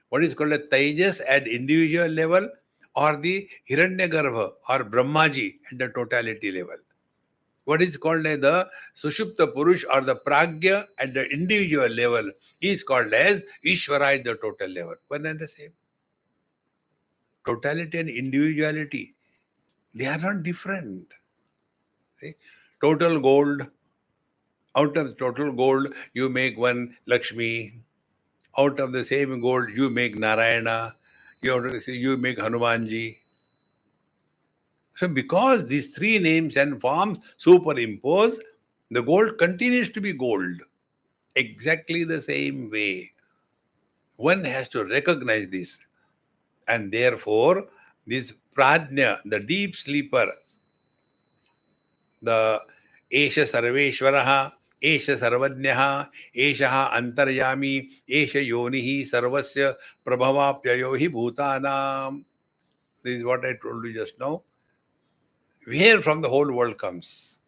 What is called as Tejas at individual level, or the Hiranyagarbha or Brahmaji at the totality level. What is called as the Sushupta Purush or the Pragya at the individual level is called as Ishvara at the total level. One and the same. Totality and individuality, they are not different. See? Total gold, out of total gold, you make one Lakshmi. Out of the same gold, you make Narayana. You make Hanumanji. So because these three names and forms superimpose, the gold continues to be gold. Exactly the same way. One has to recognize this. And therefore, this prajna, the deep sleeper, the Esha Sarveshwaraha, Esha Sarvajnaha, Esha Antaryami, Esha Yonihi Sarvasya Prabhavapyayohi Bhutanam. This is what I told you just now. Where from the whole world comes.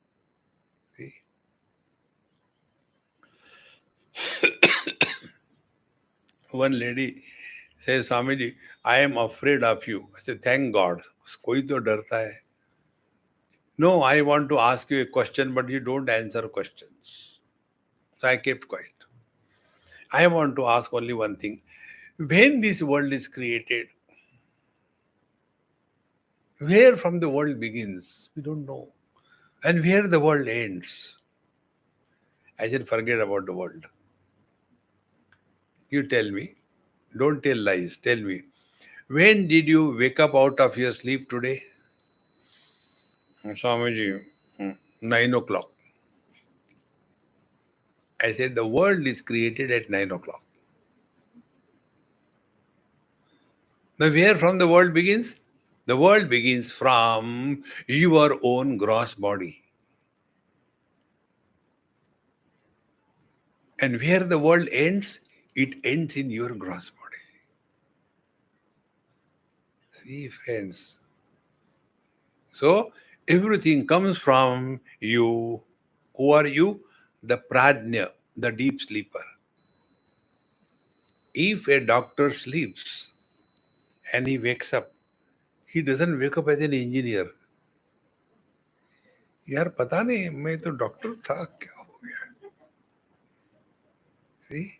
See? One lady says, Swamiji, I am afraid of you. I said, thank God. कोई तो डरता है. No, I want to ask you a question, but you don't answer questions. So I kept quiet. I want to ask only one thing. When this world is created, where from the world begins? We don't know. And where the world ends? I said, forget about the world. You tell me. Don't tell lies. Tell me. When did you wake up out of your sleep today? Swamiji, 9 o'clock. I said, the world is created at 9 o'clock. Now, where from the world begins? The world begins from your own gross body. And where the world ends, it ends in your gross body. See, friends. So, everything comes from you. Who are you? The prajna, the deep sleeper. If a doctor sleeps and he wakes up, he doesn't wake up as an engineer. यार पता नहीं मैं तो doctor था क्या हो गया. See?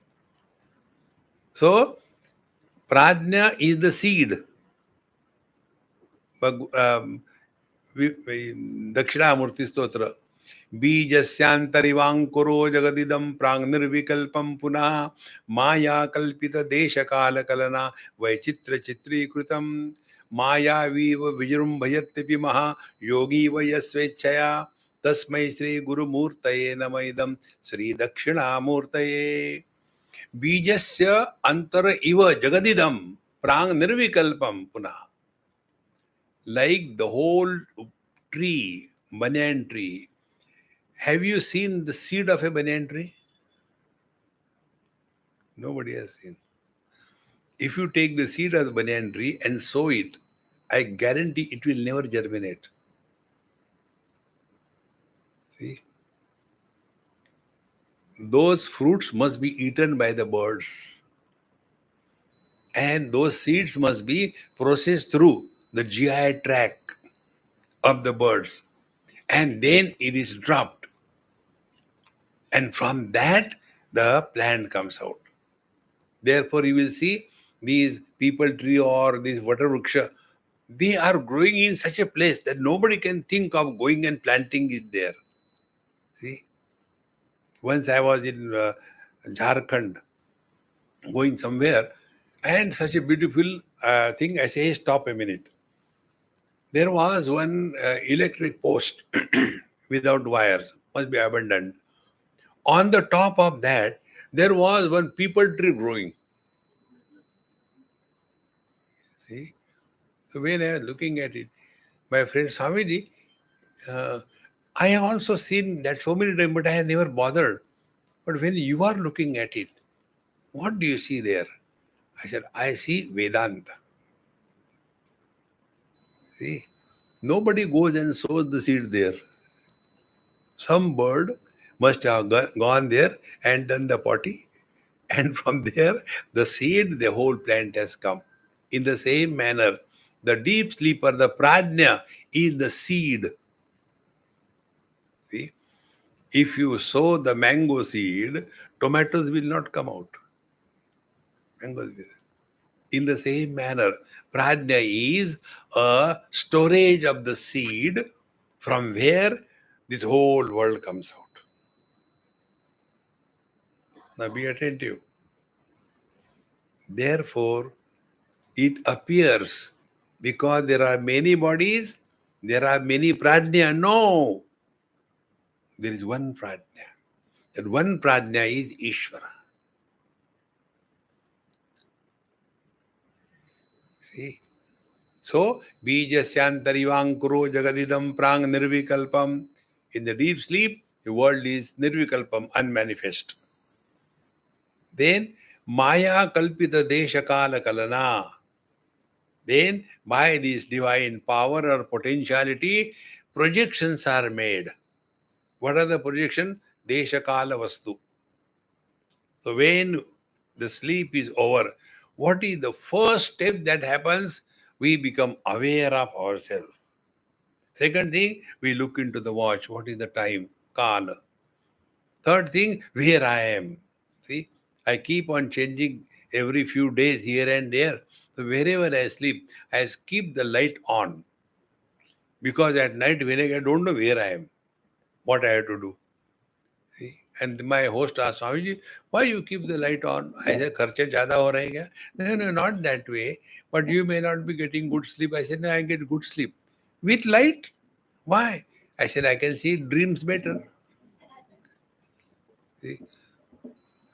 So, prajna is the seed. Dakshinamurti स्तोत्र बीजस्यांतरिवांकुरो जगदिदं प्राङ्निर्विकल्पं पुनः माया कल्पित देशकालकलना वैचित्र चित्रीकृतं मायावीव विजृम्भयत्यपि महा योगी वै यस्वेच्छया तस्मै श्री गुरुमूर्तये नमः इदं श्री दक्षिणामूर्तये. बीजस्य अंतर इव जगदिदं प्राङ्निर्विकल्पं पुनः. Like the whole tree, banyan tree. Have you seen the seed of a banyan tree? Nobody has seen. If you take the seed of the banyan tree and sow it, I guarantee it will never germinate. See? Those fruits must be eaten by the birds. And those seeds must be processed through the GI tract of the birds. And then it is dropped. And from that, the plant comes out. Therefore, you will see these people tree or these water vriksha, they are growing in such a place that nobody can think of going and planting it there. See? Once I was in Jharkhand, going somewhere, and such a beautiful thing, I say, hey, stop a minute. There was one electric post without wires, must be abandoned. On the top of that, there was one peepal tree growing. See? So when I was looking at it, my friend Swamiji, I have also seen that so many times, but I have never bothered. But when you are looking at it, what do you see there? I said, I see Vedanta. See, nobody goes and sows the seed there. Some bird must have gone there and done the potty, and from there, the seed, the whole plant has come. In the same manner, the deep sleeper, the prajna, is the seed. See? If you sow the mango seed, tomatoes will not come out. Mangoes will. In the same manner, prajna is a storage of the seed from where this whole world comes out. Now be attentive. Therefore, it appears because there are many bodies, there are many prajna. No, there is one prajna. That one prajna is Ishvara. See? So, Bijasyantarivangkuro jagadidam prang nirvikalpam. In the deep sleep, the world is nirvikalpam, unmanifest. Then, Maya kalpita deshakala kalana. Then, by this divine power or potentiality, projections are made. What are the projections? Deshakala vastu. So, when the sleep is over, what is the first step that happens? We become aware of ourselves. Second thing, we look into the watch. What is the time? Kala. Third thing, where I am. See, I keep on changing every few days here and there. So wherever I sleep, I keep the light on. Because at night, when I don't know where I am, what I have to do. See? And my host asked, Swamiji, why you keep the light on? I said, kharche jada ho rahe kya? No, not that way. But you may not be getting good sleep. I said, no, I get good sleep. With light? Why? I said, I can see dreams better. See?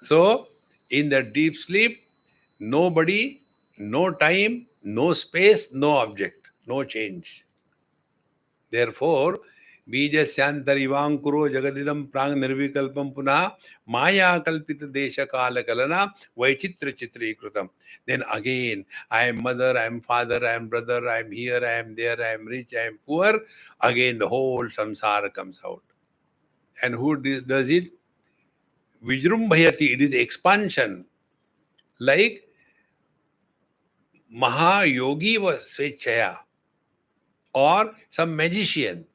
So, in the deep sleep, nobody, no time, no space, no object, no change. Therefore, Bijasyantarivangkuro jagadidam prang nirvikalpam punah maya kalpita desha kala kalana vaichitra chitri krutam. Then again, I am mother, I am father, I am brother, I am here, I am there, I am rich, I am poor. Again, the whole samsara comes out. And who does it? Vijrumbhayati, it is expansion. Like Mahayogi was Swechaya or some magician.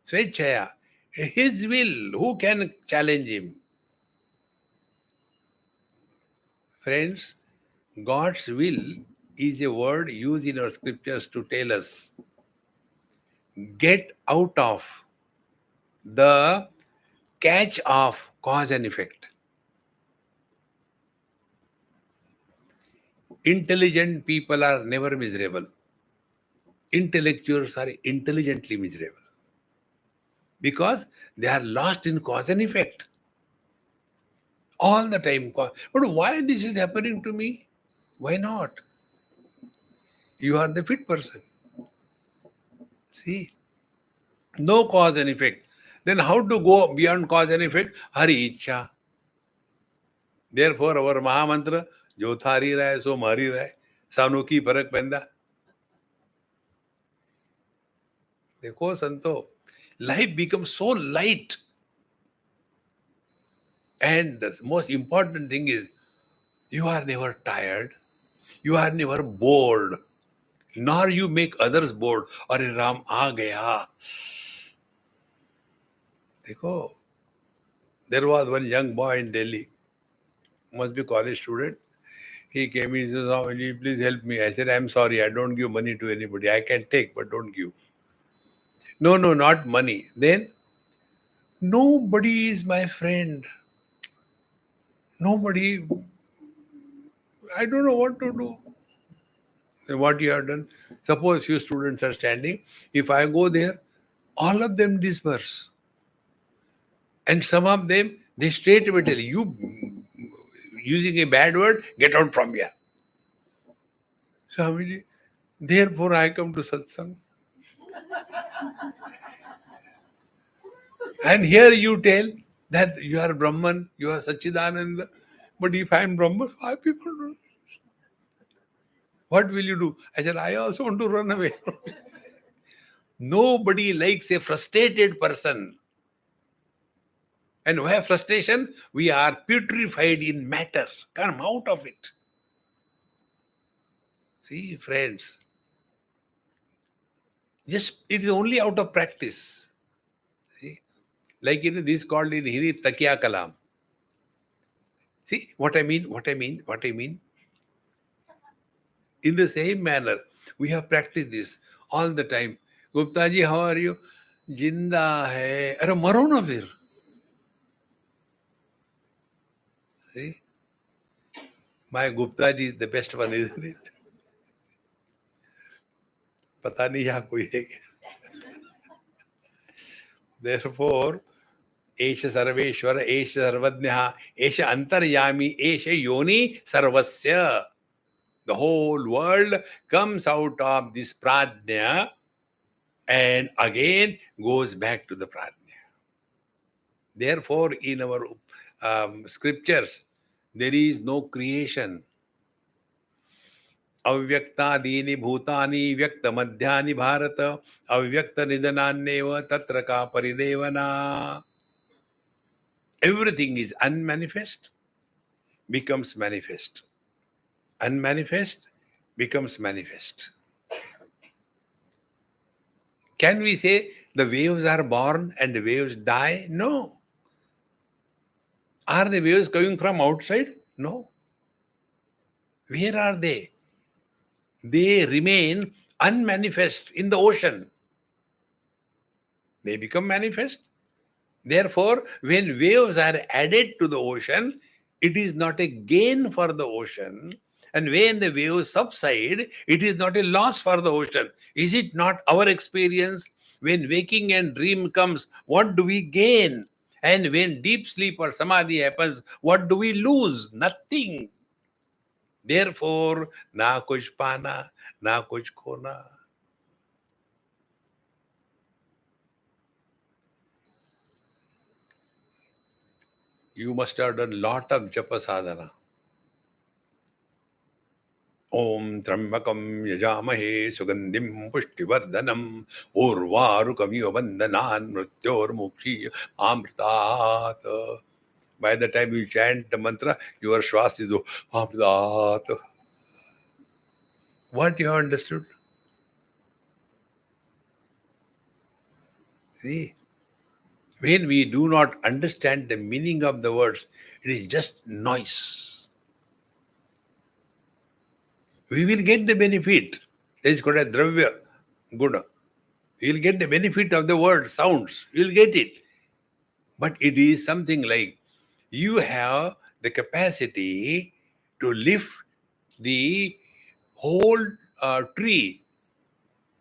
Swechaya. His will, who can challenge him? Friends, God's will is a word used in our scriptures to tell us get out of the catch of cause and effect. Intelligent people are never miserable. Intellectuals are intelligently miserable because they are lost in cause and effect. All the time. But why this is happening to me? Why not? You are the fit person. See? No cause and effect. Then how to go beyond cause and effect? Hari Ichha. Therefore, our Mahamantra, Jo thari rahe, so mari rahe. Sanu ki farak penda. Dekho, Santo. Life becomes so light. And the most important thing is, you are never tired. You are never bored. Nor you make others bored. Arey Ram, aa gaya. Dekho, there was one young boy in Delhi, must be college student. He came, he says, Swamiji, please help me. I said, I'm sorry, I don't give money to anybody. I can take, but don't give. No, not money. Then, nobody is my friend. Nobody, I don't know what to do. Then what you have done? Suppose few students are standing. If I go there, all of them disperse. And some of them, they straight away tell you, using a bad word, get out from here. Swamiji, therefore I come to satsang. And here you tell that you are Brahman, you are Sachidananda. But if I am Brahman, why people don't? What will you do? I said, I also want to run away. Nobody likes a frustrated person. And where frustration, we are putrefied in matter. Come out of it. See, friends, just it is only out of practice. See? Like this called in Hindi Takiya Kalam. See what I mean? What I mean? What I mean? In the same manner, we have practiced this all the time. Gupta ji, how are you? Jinda hai. Arre maro na fir. See? My Gupta ji is the best one, isn't it? पता नहीं यहाँ कोई है क्या? Therefore, एष सर्वेश्वर, एष सर्वज्ञः, एष अंतर्यामी, एष योनि सर्वस्य. The whole world comes out of this prajna and again goes back to the prajna. Therefore, in our scriptures, there is no creation. अव्यक्तादीनि भूतानि व्यक्त मध्यानि भारत अव्यक्त निधनान्येव तत्र का परिदेवना. Everything is unmanifest, becomes manifest. Unmanifest becomes manifest. Can we say the waves are born and the waves die? No. Are the waves coming from outside? No. Where are they? They remain unmanifest in the ocean. They become manifest. Therefore, when waves are added to the ocean, it is not a gain for the ocean. And when the waves subside, it is not a loss for the ocean. Is it not our experience? When waking and dream comes, what do we gain? And when deep sleep or samadhi happens, what do we lose? Nothing. Therefore, na kuch pana, na kuch khona. You must have done lot of japa sadhana. Om Trambakam Yajamahe Sugandim Pushtivardhanam Urvarukamiyo Vandanan Mrityor Mukshi Amritat. By the time you chant the mantra, your shwas is Amritat. What you have understood? See, when we do not understand the meaning of the words, it is just noise. We will get the benefit. It is called a dravya, guna. You will get the benefit of the word, sounds. You will get it. But it is something like you have the capacity to lift the whole tree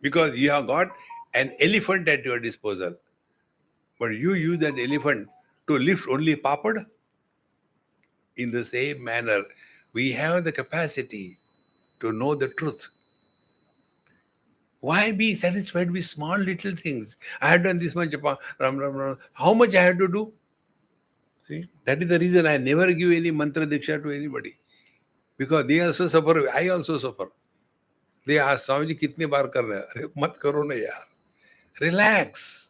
because you have got an elephant at your disposal. But you use that elephant to lift only papad. In the same manner, we have the capacity to know the truth. Why be satisfied with small little things? I have done this much. Ram, ram, ram. How much I have to do? See, that is the reason I never give any mantra diksha to anybody. Because they also suffer, I also suffer. They ask, Swamiji, kitne baar kar rahe? Arre, mat karo na yaar. Relax.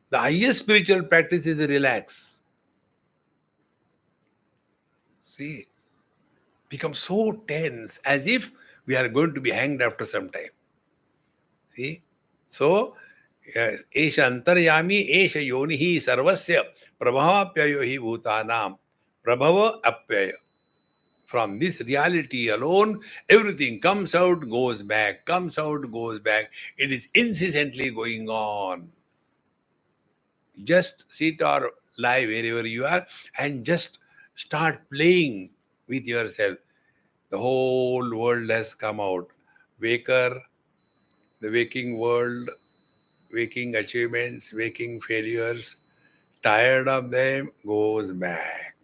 The highest spiritual practice is relax. See, become so tense as if we are going to be hanged after some time. See, so एष अंतर्यामी एष योनि ही सर्वस्य प्रभावाप्ययो ही भूतानाम प्रभव अप्यय. From this reality alone, everything comes out, goes back, comes out, goes back. It is incessantly going on. Just sit or lie wherever you are and just start playing with yourself. The whole world has come out. Waker, the waking world, waking achievements, waking failures, tired of them, goes back.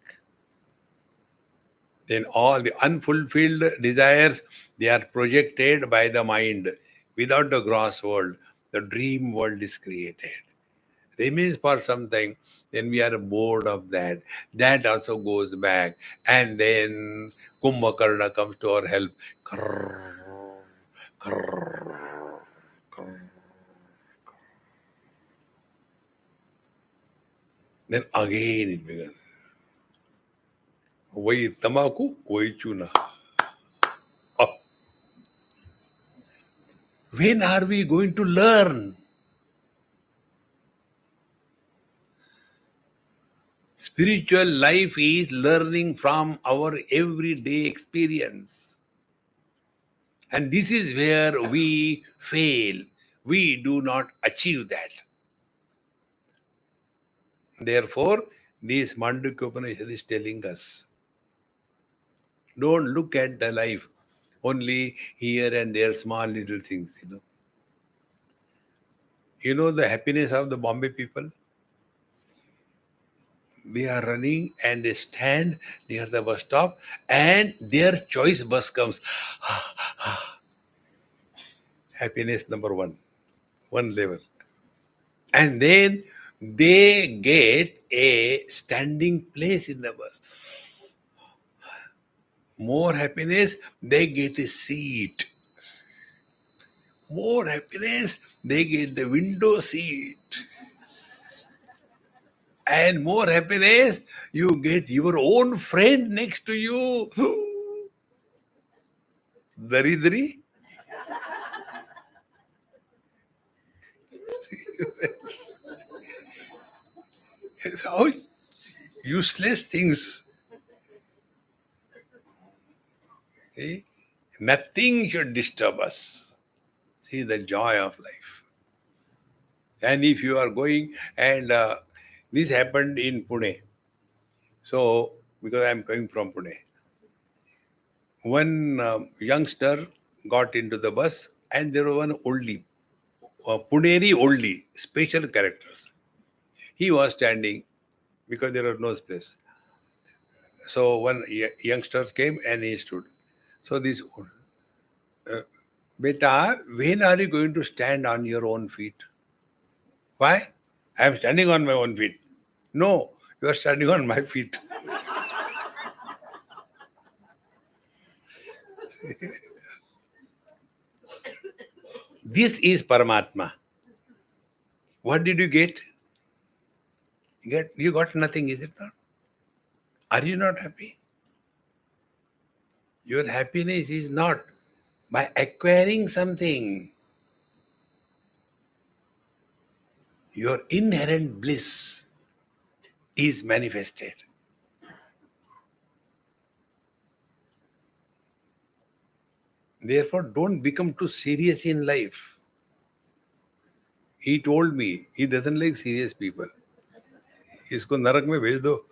Then all the unfulfilled desires, they are projected by the mind. Without the gross world, the dream world is created. Remains for something, then we are bored of that. That also goes back. And then Kumbhakarna comes to our help. Krrr, krrr, krrr. Then again it begins. वही तमाकू वही चूना. Oh. When are we going to learn? Spiritual life is learning from our everyday experience. And this is where we fail. We do not achieve that. Therefore, this Mandukyopanishad is telling us, don't look at the life only here and there, small little things. You know the happiness of the Bombay people? They are running and they stand near the bus stop and their choice bus comes. Happiness number one level. And then they get a standing place in the bus. More happiness, they get a seat. More happiness, they get the window seat. And more happiness, you get your own friend next to you. Daridri. How useless things. See? Nothing should disturb us. See the joy of life. And if you are going, and this happened in Pune. So, because I am coming from Pune, one youngster got into the bus, and there was one oldie, Puneri oldie, special characters. He was standing because there was no space. So one youngster came and he stood. So this, Beta, when are you going to stand on your own feet? Why? I am standing on my own feet. No, you are standing on my feet. This is Paramatma. What did you get? You got nothing, is it not? Are you not happy? Your happiness is not by acquiring something. Your inherent bliss is manifested. Therefore, don't become too serious in life. He told me he doesn't like serious people. इसको नरक में भेज दो.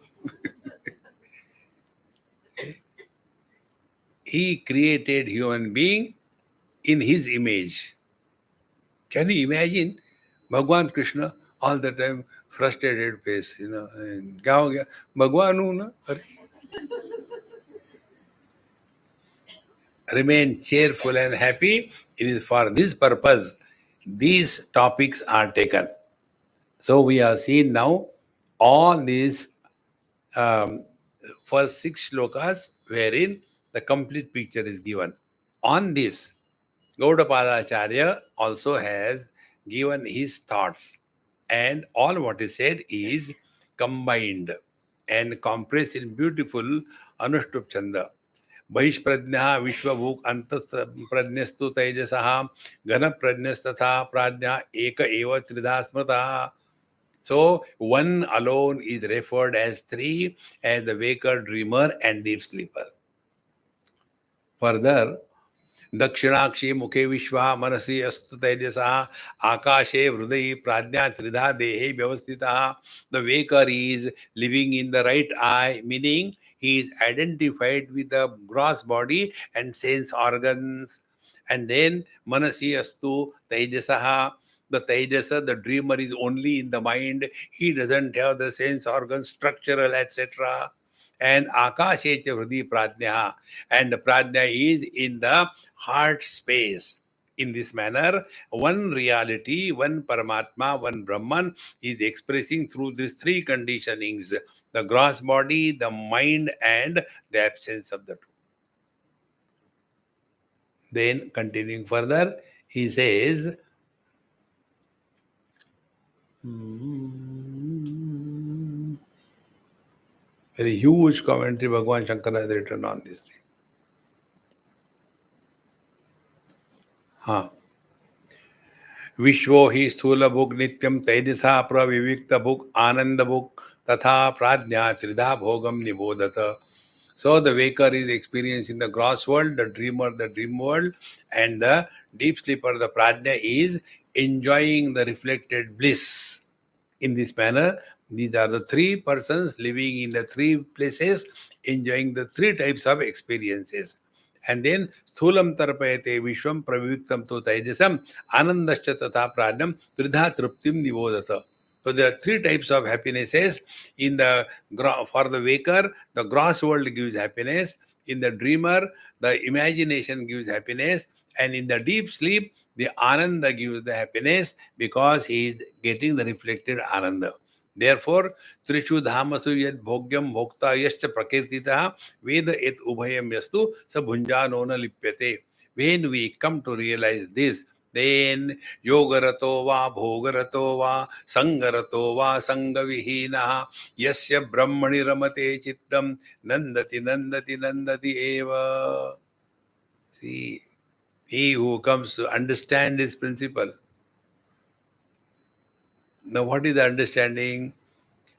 He created human being in his image. Can you imagine Bhagwan Krishna all the time frustrated face, and क्या हो गया? भगवान हूँ ना. अरे. Remain cheerful and happy. It is for this purpose these topics are taken. So we have seen now all these first 6 shlokas wherein the complete picture is given. On this, Gaudapadacharya also has given his thoughts, and all what is said is combined and compressed in beautiful Anushtup Chanda. बहिष्प्रज्ञा विश्वभूक अंत प्रज्ञस्तु तेजसः घन प्रज्ञस्तथा प्राज्ञा एक एव त्रिधा स्मृता. So one alone is referred as three, as the waker, dreamer, and deep sleeper. Further, दक्षिणाक्षी मुखे विश्वा मनसी अस्तु तेजसा आकाशे हृदय प्राज्ञा त्रिधा देहे व्यवस्थिता. The waker is living in the right eye, meaning he is identified with the gross body and sense organs. And then manasi astu tejasaha. The tejasa, the dreamer, is only in the mind. He doesn't have the sense organs, structural, etc. And akashe cha hridi prajna, and the prajna is in the heart space. In this manner, one reality, one Paramatma, one Brahman is expressing through these three conditionings: the gross body, the mind, and the absence of the two. Then, continuing further, he says, very huge commentary Bhagavan Shankara has written on this thing. विश्वो हि स्थूल भुक् नित्यम तेजसा प्रविविक्त भुक् आनंद भुक् Tatha pradnya trida bhogam nibodhata. So the waker is experiencing the gross world, the dreamer the dream world, and the deep sleeper, the pradnya, is enjoying the reflected bliss. In this manner, these are the three persons living in the three places, enjoying the three types of experiences. And then sthulam tarpayate vishwam praviktam tu taijasam anandascha tatha pradnam tridha truptim nivodata. So there are three types of happinesses. In the for the waker, the gross world gives happiness. In the dreamer, the imagination gives happiness. And in the deep sleep, the ananda gives the happiness, because he is getting the reflected ananda. Therefore, Trishu Dhamasu Yad Bhogyam Bhokta Yascha Prakirtita Veda Et Ubhayam Yastu Sabhunjanona Lipyate. When we come to realize this, then Yogarato va Bhogarato va Sangarato va Sangavihina Yasya Brahmani Ramate Chittam Nandati Nandati Nandati Eva. See, he who comes to understand this principle. Now, what is the understanding?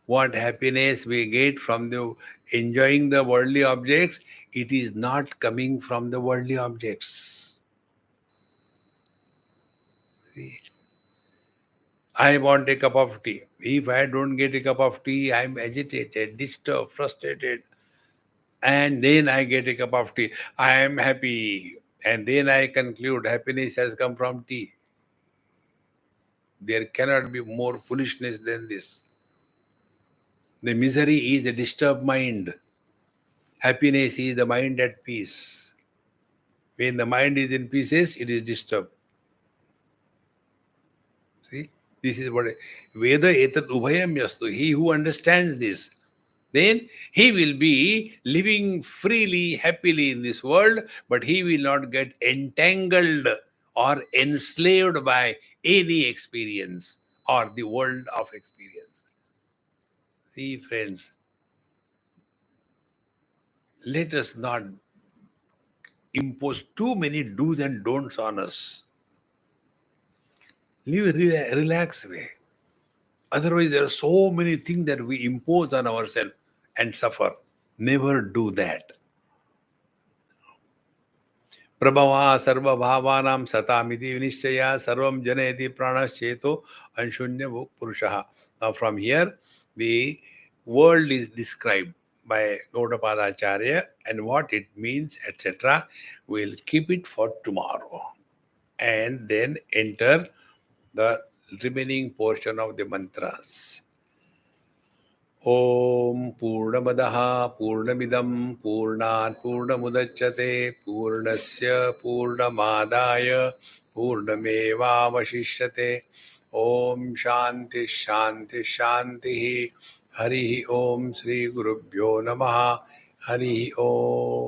What happiness we get from the enjoying the worldly objects, it is not coming from the worldly objects. See, I want a cup of tea. If I don't get a cup of tea, I am agitated, disturbed, frustrated. And then I get a cup of tea. I am happy. And then I conclude happiness has come from tea. There cannot be more foolishness than this. The misery is a disturbed mind. Happiness is the mind at peace. When the mind is in pieces, it is disturbed. See, this is what Veda etat ubhayam yastu. He who understands this, then he will be living freely, happily in this world, but he will not get entangled or enslaved by any experience or the world of experience. See, friends, let us not impose too many do's and don'ts on us. Live a relaxed way. Otherwise, there are so many things that we impose on ourselves and suffer. Never do that. Prabhava sarva bhavanam satamiti vinishchaya sarvam janayati pranascheto anshunya purushaha. Now from here, the world is described by Gaudapada Acharya and what it means, etc. We'll keep it for tomorrow and then enter the remaining portion of the mantras. Om Purnamadaha Purnamidam Purnat Purnamudachyate Purnasya Purnamadaya Purnamevavashishyate. Om Shanti Shanti Shanti. Hari Om Sri Gurubhyo Namaha. Hari Om.